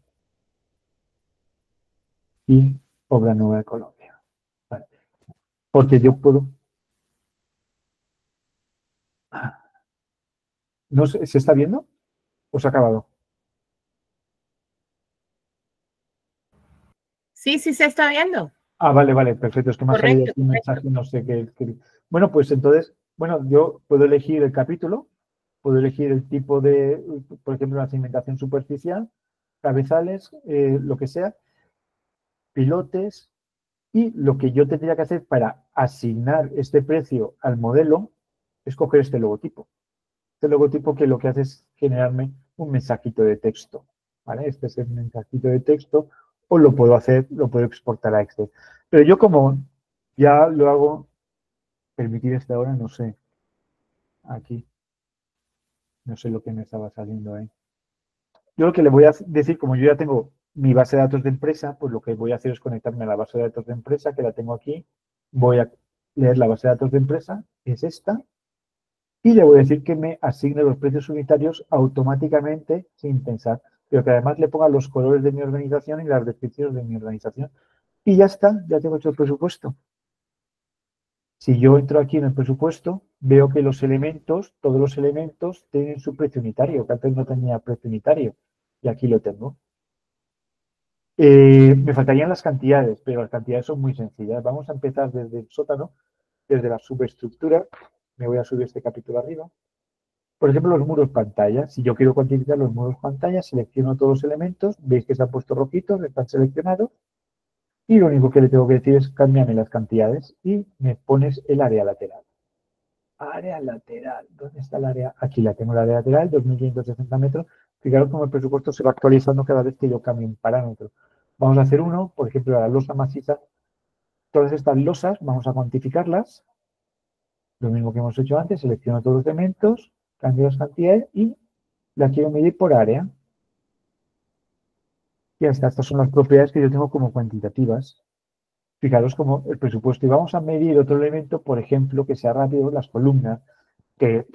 Y obra nueva de Colombia. ¿Vale? Porque yo puedo... ¿No se está viendo? ¿O se ha acabado? Sí, sí se está viendo. Ah, vale, vale, perfecto. Es que me ha salido aquí un mensaje, no sé qué. Bueno, pues entonces, bueno, yo puedo elegir el capítulo, puedo elegir el tipo de, por ejemplo, una cimentación superficial, cabezales, lo que sea, pilotes, y lo que yo tendría que hacer para asignar este precio al modelo es coger este logotipo. Este logotipo que lo que hace es generarme un mensajito de texto, ¿vale? Este es el mensajito de texto, o lo puedo hacer, lo puedo exportar a Excel. Pero yo como ya lo hago, permitir esta hora, no sé, aquí, no sé lo que me estaba saliendo ahí. Yo lo que le voy a decir, como yo ya tengo mi base de datos de empresa, pues lo que voy a hacer es conectarme a la base de datos de empresa, que la tengo aquí. Voy a leer la base de datos de empresa, es esta, y le voy a decir que me asigne los precios unitarios automáticamente sin pensar, pero que además le ponga los colores de mi organización y las descripciones de mi organización. Y ya está, ya tengo hecho el presupuesto. Si yo entro aquí en el presupuesto, veo que los elementos, todos los elementos tienen su precio unitario, que antes no tenía precio unitario, y aquí lo tengo. Me faltarían las cantidades, pero las cantidades son muy sencillas. Vamos a empezar desde el sótano, desde la subestructura. Me voy a subir este capítulo arriba. Por ejemplo, los muros pantalla. Si yo quiero cuantificar los muros pantalla, selecciono todos los elementos. Veis que se han puesto rojitos, están seleccionados. Y lo único que le tengo que decir es cámbiame las cantidades y me pones el área lateral. Área lateral. ¿Dónde está el área? Aquí la tengo, la área lateral, 2.560 metros. Fijaros cómo el presupuesto se va actualizando cada vez que yo cambio un parámetro. Vamos a hacer uno, por ejemplo, la losa maciza. Todas estas losas, vamos a cuantificarlas. Lo mismo que hemos hecho antes, selecciono todos los elementos, cambio las cantidades y la quiero medir por área. Y hasta estas son las propiedades que yo tengo como cuantitativas. Fijaros como el presupuesto. Y vamos a medir otro elemento, por ejemplo, que sea rápido, las columnas, que,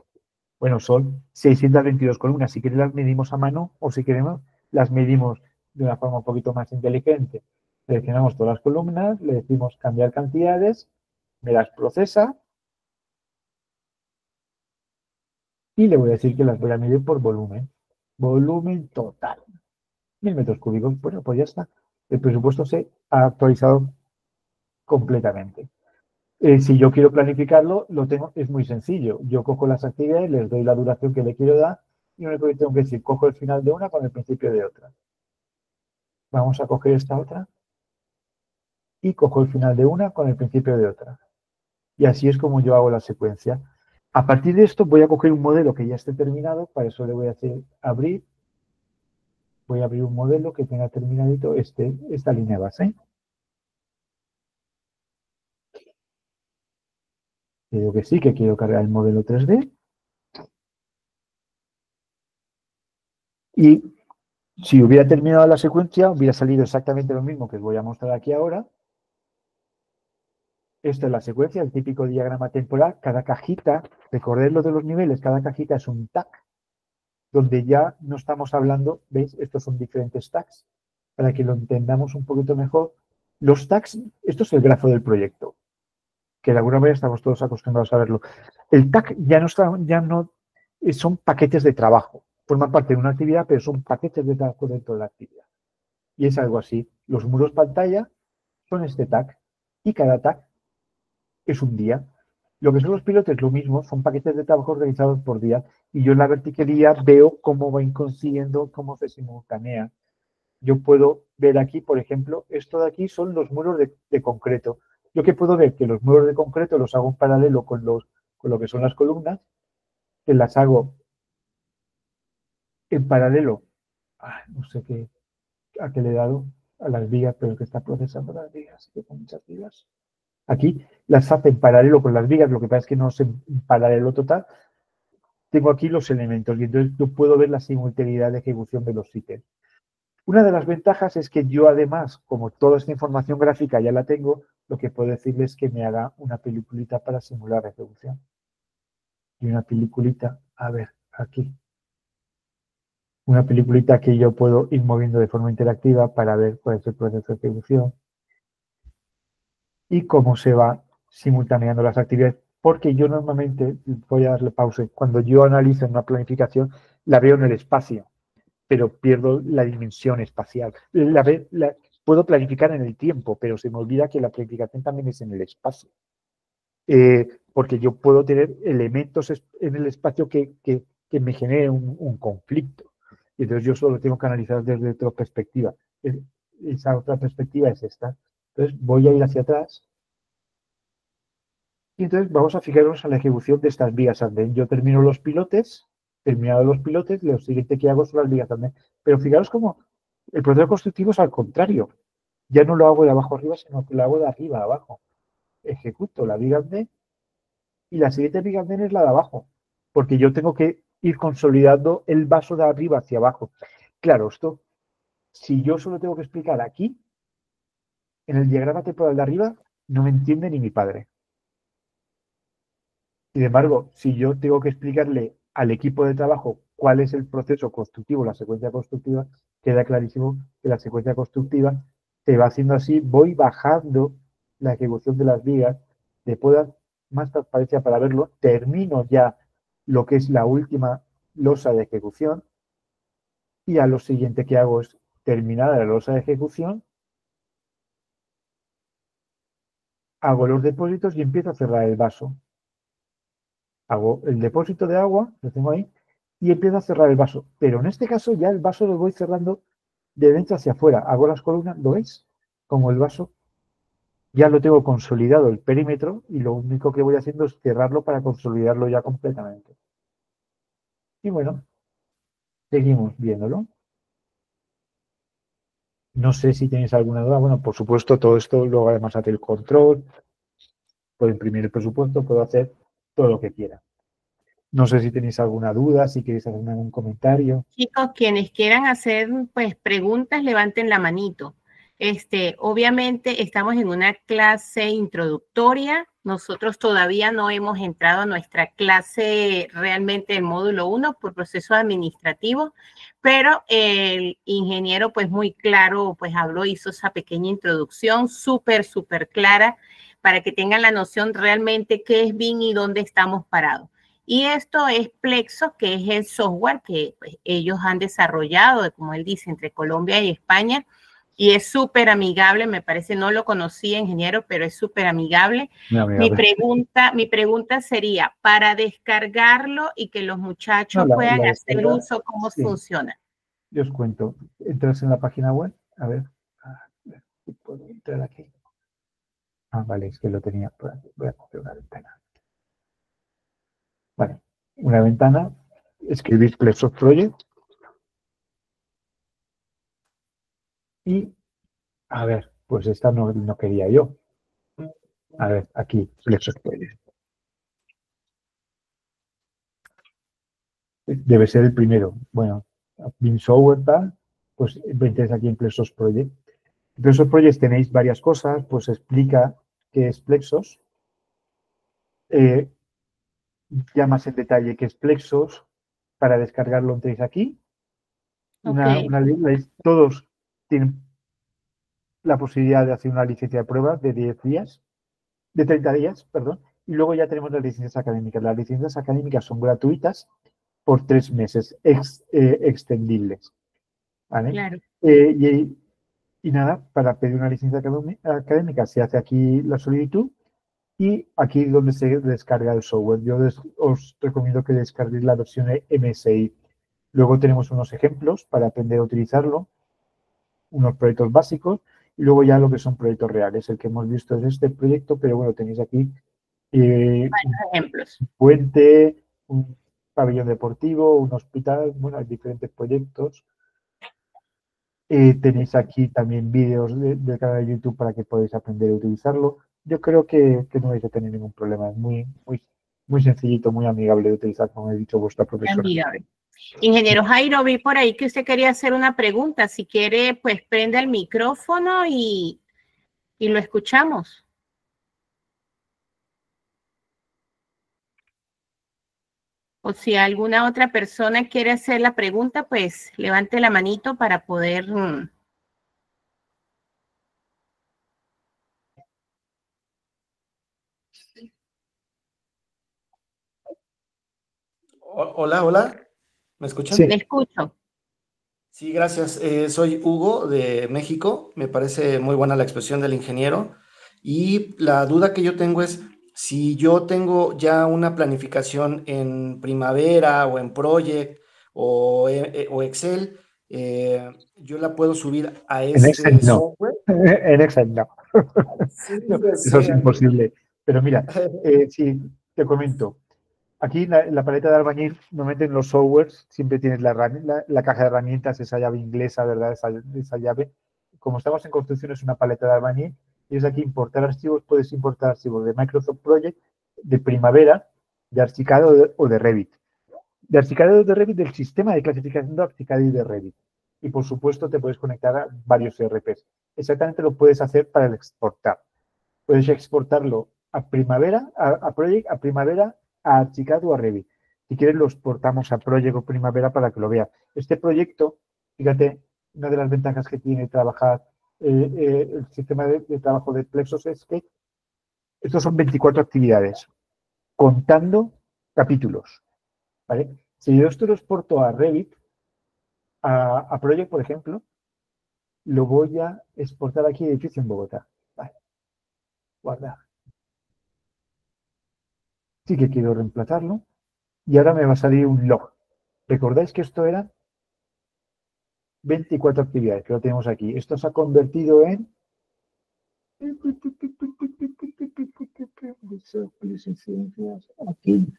bueno, son 622 columnas. Si queréis las medimos a mano o si queremos las medimos de una forma un poquito más inteligente. Seleccionamos todas las columnas, le decimos cambiar cantidades, me las procesa y le voy a decir que las voy a medir por volumen. Volumen total. 1.000 metros cúbicos. Bueno, pues ya está. El presupuesto se ha actualizado completamente. Si yo quiero planificarlo, es muy sencillo. Yo cojo las actividades, les doy la duración que le quiero dar y lo único que tengo que decir, cojo el final de una con el principio de otra. Vamos a coger esta otra y cojo el final de una con el principio de otra. Y así es como yo hago la secuencia. A partir de esto voy a coger un modelo que ya esté terminado, para eso le voy a hacer abrir. Voy a abrir un modelo que tenga terminadito esta línea base. Le digo que sí, que quiero cargar el modelo 3D. Y si hubiera terminado la secuencia, hubiera salido exactamente lo mismo que os voy a mostrar aquí ahora. Esta es la secuencia, el típico diagrama temporal. Cada cajita, recordad lo de los niveles, cada cajita es un tag, donde ya no estamos hablando, ¿veis? Estos son diferentes tags, para que lo entendamos un poquito mejor. Los tags, esto es el grafo del proyecto, que de alguna manera estamos todos acostumbrados a verlo. El tag son paquetes de trabajo, forman parte de una actividad, pero son paquetes de trabajo dentro de la actividad. Y es algo así. Los muros pantalla son este tag, y cada tag es un día. Lo que son los pilotes, lo mismo, son paquetes de trabajo organizados por día. Y yo en la verticalidad veo cómo van consiguiendo, cómo se simultanea. Yo puedo ver aquí, por ejemplo, esto de aquí son los muros de concreto. Yo que puedo ver que los muros de concreto los hago en paralelo con lo que son las columnas, que las hago en paralelo, no sé a qué le he dado, a las vigas, pero que está procesando las vigas, que con muchas vigas. Aquí las hace en paralelo con las vigas, lo que pasa es que no es en paralelo total. Tengo aquí los elementos y entonces yo puedo ver la simultaneidad de ejecución de los ítems. Una de las ventajas es que yo además, como toda esta información gráfica ya la tengo, lo que puedo decirles es que me haga una peliculita para simular la ejecución. Y una peliculita, a ver, aquí. Una peliculita que yo puedo ir moviendo de forma interactiva para ver cuál es el proceso de ejecución y cómo se va simultaneando las actividades. Porque yo normalmente, voy a darle pausa, cuando yo analizo una planificación, la veo en el espacio, pero pierdo la dimensión espacial. Puedo planificar en el tiempo, pero se me olvida que la planificación también es en el espacio. Porque yo puedo tener elementos en el espacio que me generen un conflicto. Y entonces yo solo tengo que analizar desde otra perspectiva. Esa otra perspectiva es esta. Entonces voy a ir hacia atrás. Y entonces vamos a fijarnos en la ejecución de estas vigas andén. Yo termino los pilotes, terminado los pilotes, lo siguiente que hago son las vigas andén. Pero fijaros cómo el proceso constructivo es al contrario. Ya no lo hago de abajo arriba, sino que lo hago de arriba a abajo. Ejecuto la viga andén y la siguiente viga andén es la de abajo. Porque yo tengo que ir consolidando el vaso de arriba hacia abajo. Claro, esto, si yo solo tengo que explicar aquí, en el diagrama temporal de arriba, no me entiende ni mi padre. Sin embargo, si yo tengo que explicarle al equipo de trabajo cuál es el proceso constructivo, la secuencia constructiva, queda clarísimo que la secuencia constructiva se va haciendo así, voy bajando la ejecución de las vigas, de pueda más transparencia para verlo, termino ya lo que es la última losa de ejecución y a lo siguiente que hago es terminar la losa de ejecución, hago los depósitos y empiezo a cerrar el vaso. Hago el depósito de agua, lo tengo ahí, y empiezo a cerrar el vaso. Pero en este caso ya el vaso lo voy cerrando de dentro hacia afuera. Hago las columnas, ¿lo veis? Como el vaso ya lo tengo consolidado el perímetro y lo único que voy haciendo es cerrarlo para consolidarlo ya completamente. Y bueno, seguimos viéndolo. No sé si tenéis alguna duda. Bueno, por supuesto, todo esto luego además hace el control, puedo imprimir el presupuesto, puedo hacer todo lo que quiera. No sé si tenéis alguna duda, si queréis hacer algún comentario. Chicos, quienes quieran hacer pues preguntas, levanten la manito. Obviamente estamos en una clase introductoria. Nosotros todavía no hemos entrado a nuestra clase realmente en módulo 1 por proceso administrativo, pero el ingeniero pues muy claro pues habló, hizo esa pequeña introducción súper clara para que tengan la noción realmente qué es BIM y dónde estamos parados. Y esto es Plexo, que es el software que pues, ellos han desarrollado, como él dice, entre Colombia y España, y es súper amigable, me parece, no lo conocía, ingeniero, pero es súper amigable. Mi pregunta sería, para descargarlo y que los muchachos puedan hacer uso, ¿cómo funciona? Yo os cuento. Entras en la página web, a ver si puedo entrar aquí. Vale, es que lo tenía por aquí. Voy a coger una ventana. Vale, una ventana, escribís Plexos Project y, a ver, pues esta no quería yo. A ver, aquí, Plexos Project. Debe ser el primero. Bueno, BeamSoftware tal, pues metéis aquí en Plexos Project. En Plexos Project tenéis varias cosas, pues explica qué es Plexos, ya más en detalle qué es Plexos, para descargarlo entréis aquí. Todos tienen la posibilidad de hacer una licencia de prueba de 10 días, de 30 días, perdón, y luego ya tenemos las licencias académicas. Las licencias académicas son gratuitas por 3 meses, extendibles. ¿Vale? Claro. Y nada, para pedir una licencia académica se hace aquí la solicitud y aquí es donde se descarga el software. Yo os recomiendo que descarguéis la versión MSI. Luego tenemos unos ejemplos para aprender a utilizarlo, unos proyectos básicos y luego ya lo que son proyectos reales. El que hemos visto es este proyecto, pero bueno, tenéis aquí ejemplos. Un puente, un pabellón deportivo, un hospital, bueno, hay diferentes proyectos. Tenéis aquí también vídeos del canal de YouTube para que podáis aprender a utilizarlo. Yo creo que no vais a tener ningún problema. Es muy sencillito, muy amigable de utilizar, como he dicho vuestra profesora. Amigable. Ingeniero Jairo, vi por ahí que usted quería hacer una pregunta. Si quiere, pues prende el micrófono y lo escuchamos. O si alguna otra persona quiere hacer la pregunta, pues levante la manito para poder... Hola, ¿me escuchan? Sí. Le escucho. Sí, gracias. Soy Hugo de México. Me parece muy buena la expresión del ingeniero. Y la duda que yo tengo es, si yo tengo ya una planificación en Primavera o en Project o Excel, yo la puedo subir a En Excel no. software. En Excel no. Sí, No, eso es imposible. Pero mira, sí, te comento. Aquí en la paleta de albañil, normalmente en los softwares, siempre tienes la caja de herramientas, esa llave inglesa, ¿verdad? Esa llave. Como estamos en construcción, es una paleta de albañil. Tienes aquí importar archivos, puedes importar archivos de Microsoft Project, de Primavera, de Archicad o de Revit. De Archicad o de Revit, del sistema de clasificación de Archicad y de Revit. Y por supuesto, te puedes conectar a varios ERPs. Exactamente lo puedes hacer para el exportar. Puedes exportarlo a Primavera, a Project, a Primavera, a Archicad o a Revit. Si quieres, lo exportamos a Project o Primavera para que lo veas. Este proyecto, fíjate, una de las ventajas que tiene trabajar el sistema de trabajo de Plexos es que estos son 24 actividades, contando capítulos. ¿Vale? Si yo esto lo exporto a Revit, a Project, por ejemplo, lo voy a exportar aquí, edificio en Bogotá. Vale. Guardar. Sí que quiero reemplazarlo. Y ahora me va a salir un log. ¿Recordáis que esto era 24 actividades, que lo tenemos aquí? Esto se ha convertido en... Aquí.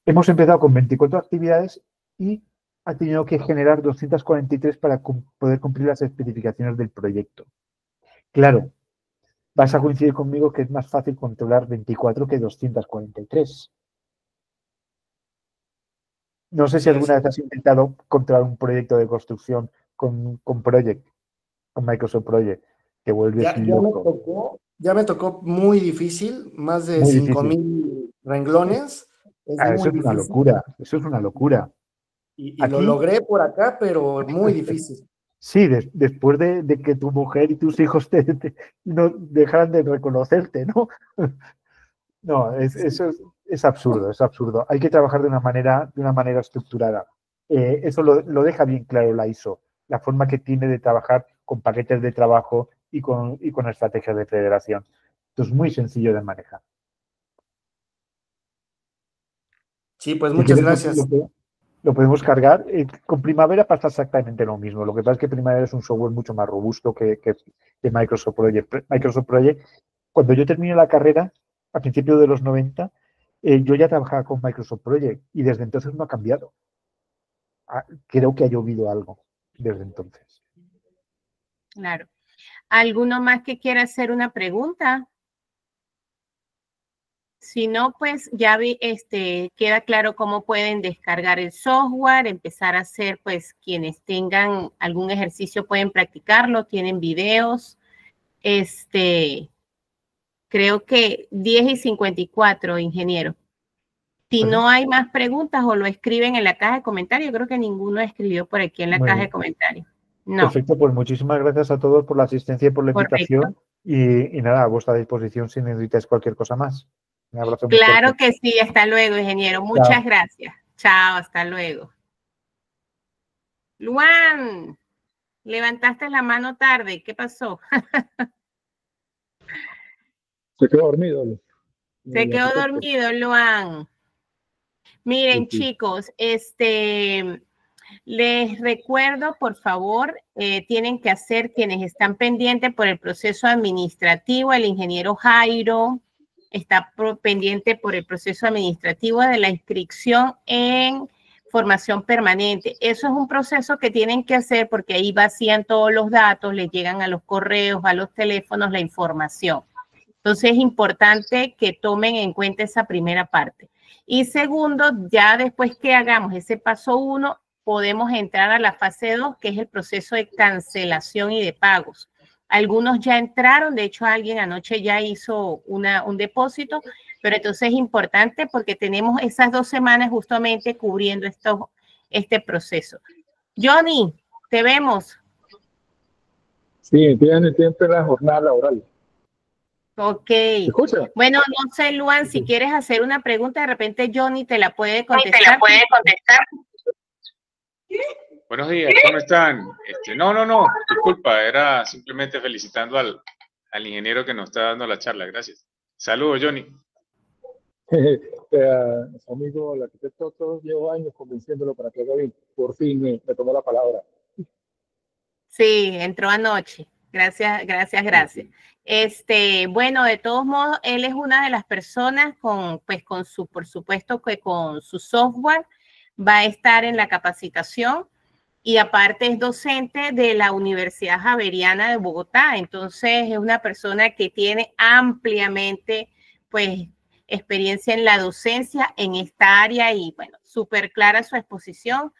Hemos empezado con 24 actividades y ha tenido que generar 243 para poder cumplir las especificaciones del proyecto. Claro, vas a coincidir conmigo que es más fácil controlar 24 que 243. No sé si alguna vez has intentado controlar un proyecto de construcción con Project, con Microsoft Project, te vuelves loco. Ya me tocó muy difícil, más de 5,000 renglones. Eso es una locura, eso es una locura. Y aquí, lo logré por acá, pero muy difícil. Sí, después de que tu mujer y tus hijos no dejaran de reconocerte, ¿no? No, eso es absurdo, es absurdo. Hay que trabajar de una manera estructurada. Eso lo deja bien claro la ISO, la forma que tiene de trabajar con paquetes de trabajo y con estrategias de federación. Esto es muy sencillo de manejar. Sí, pues Si muchas quieres, gracias. lo podemos cargar. Con Primavera pasa exactamente lo mismo. Lo que pasa es que Primavera es un software mucho más robusto que Microsoft Project. Microsoft Project, cuando yo terminé la carrera, a principios de los 90, yo ya trabajaba con Microsoft Project y desde entonces no ha cambiado. Creo que ha llovido algo desde entonces. Claro. ¿Alguno más que quiera hacer una pregunta? Si no, pues ya queda claro cómo pueden descargar el software, empezar a hacer, pues quienes tengan algún ejercicio pueden practicarlo, tienen videos. Creo que 10:54, ingeniero. Si no hay más preguntas o lo escriben en la caja de comentarios, creo que ninguno escribió por aquí en la Muy caja de bien. comentarios. No, Perfecto, pues muchísimas gracias a todos por la asistencia y por la correcto. invitación. Y nada, a vuestra disposición si necesitáis cualquier cosa más. Un abrazo muy Claro fuerte. que sí, hasta luego, ingeniero. Chao. Muchas gracias. Chao, hasta luego. Luan, levantaste la mano tarde, ¿qué pasó? Se quedó dormido Se el quedó arquitecto. dormido, Luan. Miren, Sí. chicos, les recuerdo, por favor, tienen que hacer quienes están pendientes por el proceso administrativo. El ingeniero Jairo está pendiente por el proceso administrativo de la inscripción en formación permanente. Eso es un proceso que tienen que hacer porque ahí vacían todos los datos, les llegan a los correos, a los teléfonos, la información. Entonces es importante que tomen en cuenta esa primera parte. Y segundo, ya después que hagamos ese paso 1, podemos entrar a la fase 2, que es el proceso de cancelación y de pagos. Algunos ya entraron, de hecho alguien anoche ya hizo un depósito, pero entonces es importante porque tenemos esas 2 semanas justamente cubriendo este proceso. Johnny, te vemos. Sí, tienen tiempo en la jornada laboral. Ok. ¿Se escucha? Bueno, no sé, Luan, si quieres hacer una pregunta, de repente Johnny te la puede contestar. Buenos días, ¿cómo están? No, disculpa, era simplemente felicitando al ingeniero que nos está dando la charla, gracias. Saludos, Johnny. Su amigo, el arquitecto, todos llevo años convenciéndolo para que haga bien. Por fin me tomó la palabra. Sí, entró anoche. Gracias. Bueno, de todos modos, él es una de las personas por supuesto que con su software va a estar en la capacitación y aparte es docente de la Universidad Javeriana de Bogotá. Entonces es una persona que tiene ampliamente, pues, experiencia en la docencia en esta área y, bueno, súper clara su exposición.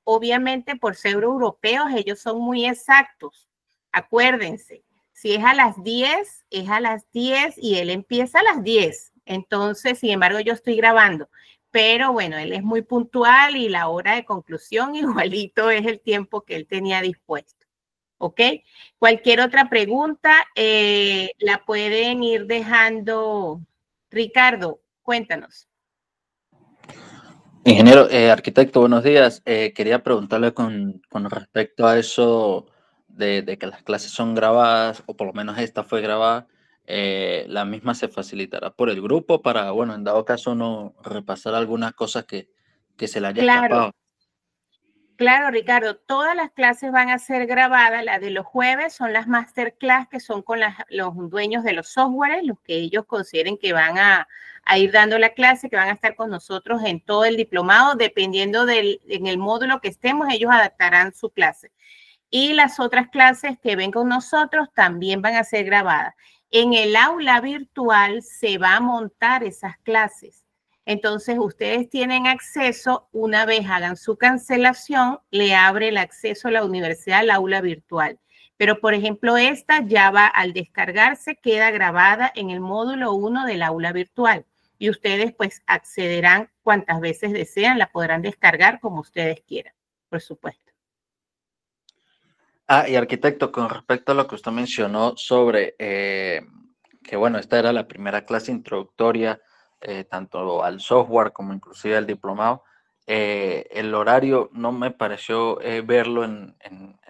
Obviamente, por ser europeos, ellos son muy exactos. Acuérdense, si es a las 10, es a las 10 y él empieza a las 10. Entonces, sin embargo, yo estoy grabando. Pero bueno, él es muy puntual y la hora de conclusión igualito es el tiempo que él tenía dispuesto. ¿Ok? Cualquier otra pregunta la pueden ir dejando. Ricardo, cuéntanos. Ingeniero, arquitecto, buenos días. Quería preguntarle con respecto a eso de que las clases son grabadas, o por lo menos esta fue grabada, la misma se facilitará por el grupo para, bueno, en dado caso no repasar algunas cosas que se le haya escapado. Claro, Ricardo, todas las clases van a ser grabadas. Las de los jueves son las masterclass que son con los dueños de los softwares, los que ellos consideren que van a ir dando la clase, que van a estar con nosotros en todo el diplomado, dependiendo en el módulo que estemos, ellos adaptarán su clase. Y las otras clases que ven con nosotros también van a ser grabadas. En el aula virtual se va a montar esas clases. Entonces, ustedes tienen acceso, una vez hagan su cancelación, le abre el acceso a la universidad al aula virtual. Pero, por ejemplo, esta ya va al descargarse, queda grabada en el módulo 1 del aula virtual. Y ustedes, pues, accederán cuantas veces desean, la podrán descargar como ustedes quieran, por supuesto. Y arquitecto, con respecto a lo que usted mencionó sobre que, bueno, esta era la primera clase introductoria tanto al software como inclusive al diplomado, el horario no me pareció verlo en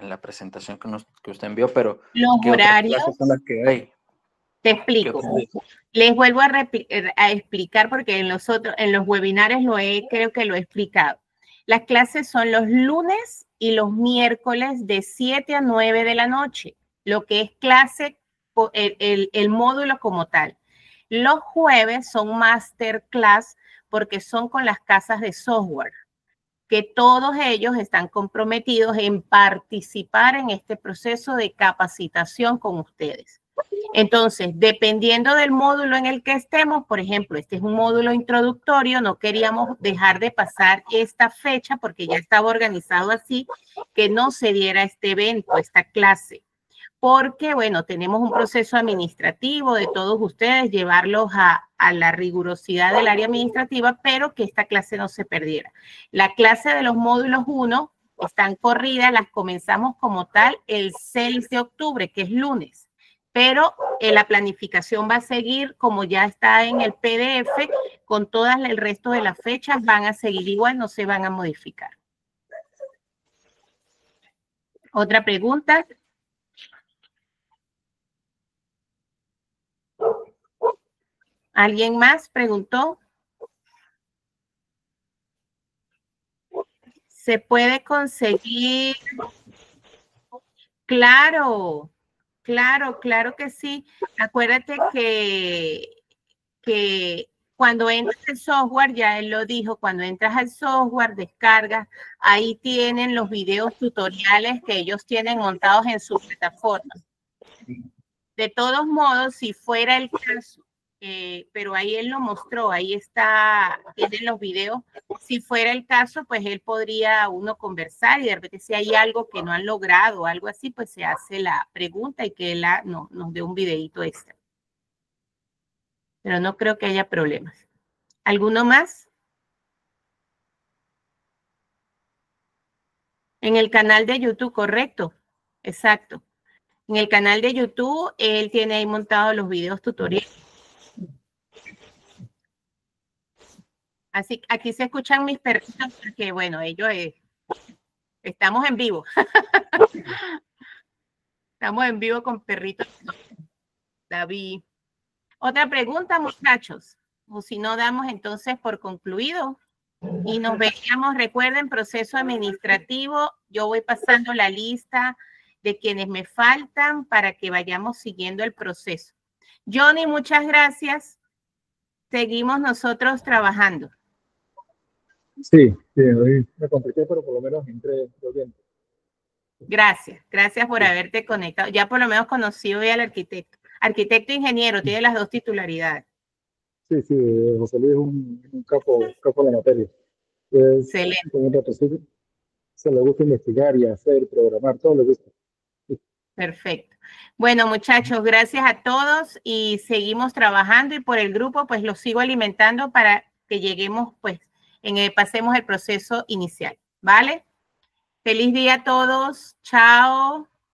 la presentación que usted envió, pero los ¿qué otras horarios clases son las que hay? te explico. Les vuelvo a explicar porque en los webinarios creo que lo he explicado. Las clases son los lunes y los miércoles de 7 a 9 de la noche, lo que es clase, el módulo como tal. Los jueves son masterclass porque son con las casas de software, que todos ellos están comprometidos en participar en este proceso de capacitación con ustedes. Entonces, dependiendo del módulo en el que estemos, por ejemplo, este es un módulo introductorio, no queríamos dejar de pasar esta fecha porque ya estaba organizado así, que no se diera este evento, esta clase. Porque, bueno, tenemos un proceso administrativo de todos ustedes, llevarlos a la rigurosidad del área administrativa, pero que esta clase no se perdiera. La clase de los módulos 1 están corridas, las comenzamos como tal el 6 de octubre, que es lunes. Pero la planificación va a seguir como ya está en el PDF, con todas el resto de las fechas van a seguir igual, no se van a modificar. ¿Otra pregunta? ¿Alguien más preguntó? ¿Se puede conseguir? Claro. Claro que sí. Acuérdate que cuando entras al software, ya él lo dijo, cuando entras al software, descargas, ahí tienen los videos tutoriales que ellos tienen montados en su plataforma. De todos modos, si fuera el caso, pero ahí él lo mostró, ahí está, tienen los videos. Si fuera el caso, pues él podría uno conversar y de repente si hay algo que no han logrado o algo así, pues se hace la pregunta y que él nos dé un videito extra. Pero no creo que haya problemas. ¿Alguno más? En el canal de YouTube, correcto. Exacto. En el canal de YouTube, él tiene ahí montados los videos tutoriales. Así, aquí se escuchan mis perritos porque, bueno, ellos estamos en vivo. Estamos en vivo con perritos. David. Otra pregunta, muchachos. O si no, damos entonces por concluido. Y nos veríamos, recuerden, proceso administrativo. Yo voy pasando la lista de quienes me faltan para que vayamos siguiendo el proceso. Johnny, muchas gracias. Seguimos nosotros trabajando. Sí, hoy me compliqué, pero por lo menos entré bien. Gracias por haberte conectado. Ya por lo menos conocí hoy al arquitecto. Arquitecto e ingeniero, tiene las dos titularidades. Sí, José Luis es un capo de la materia. Excelente. Se le gusta investigar y hacer, programar, todo le gusta. Sí. Perfecto. Bueno, muchachos, gracias a todos y seguimos trabajando y por el grupo, pues los sigo alimentando para que lleguemos, pues, pasemos el proceso inicial, ¿vale? Feliz día a todos. Chao.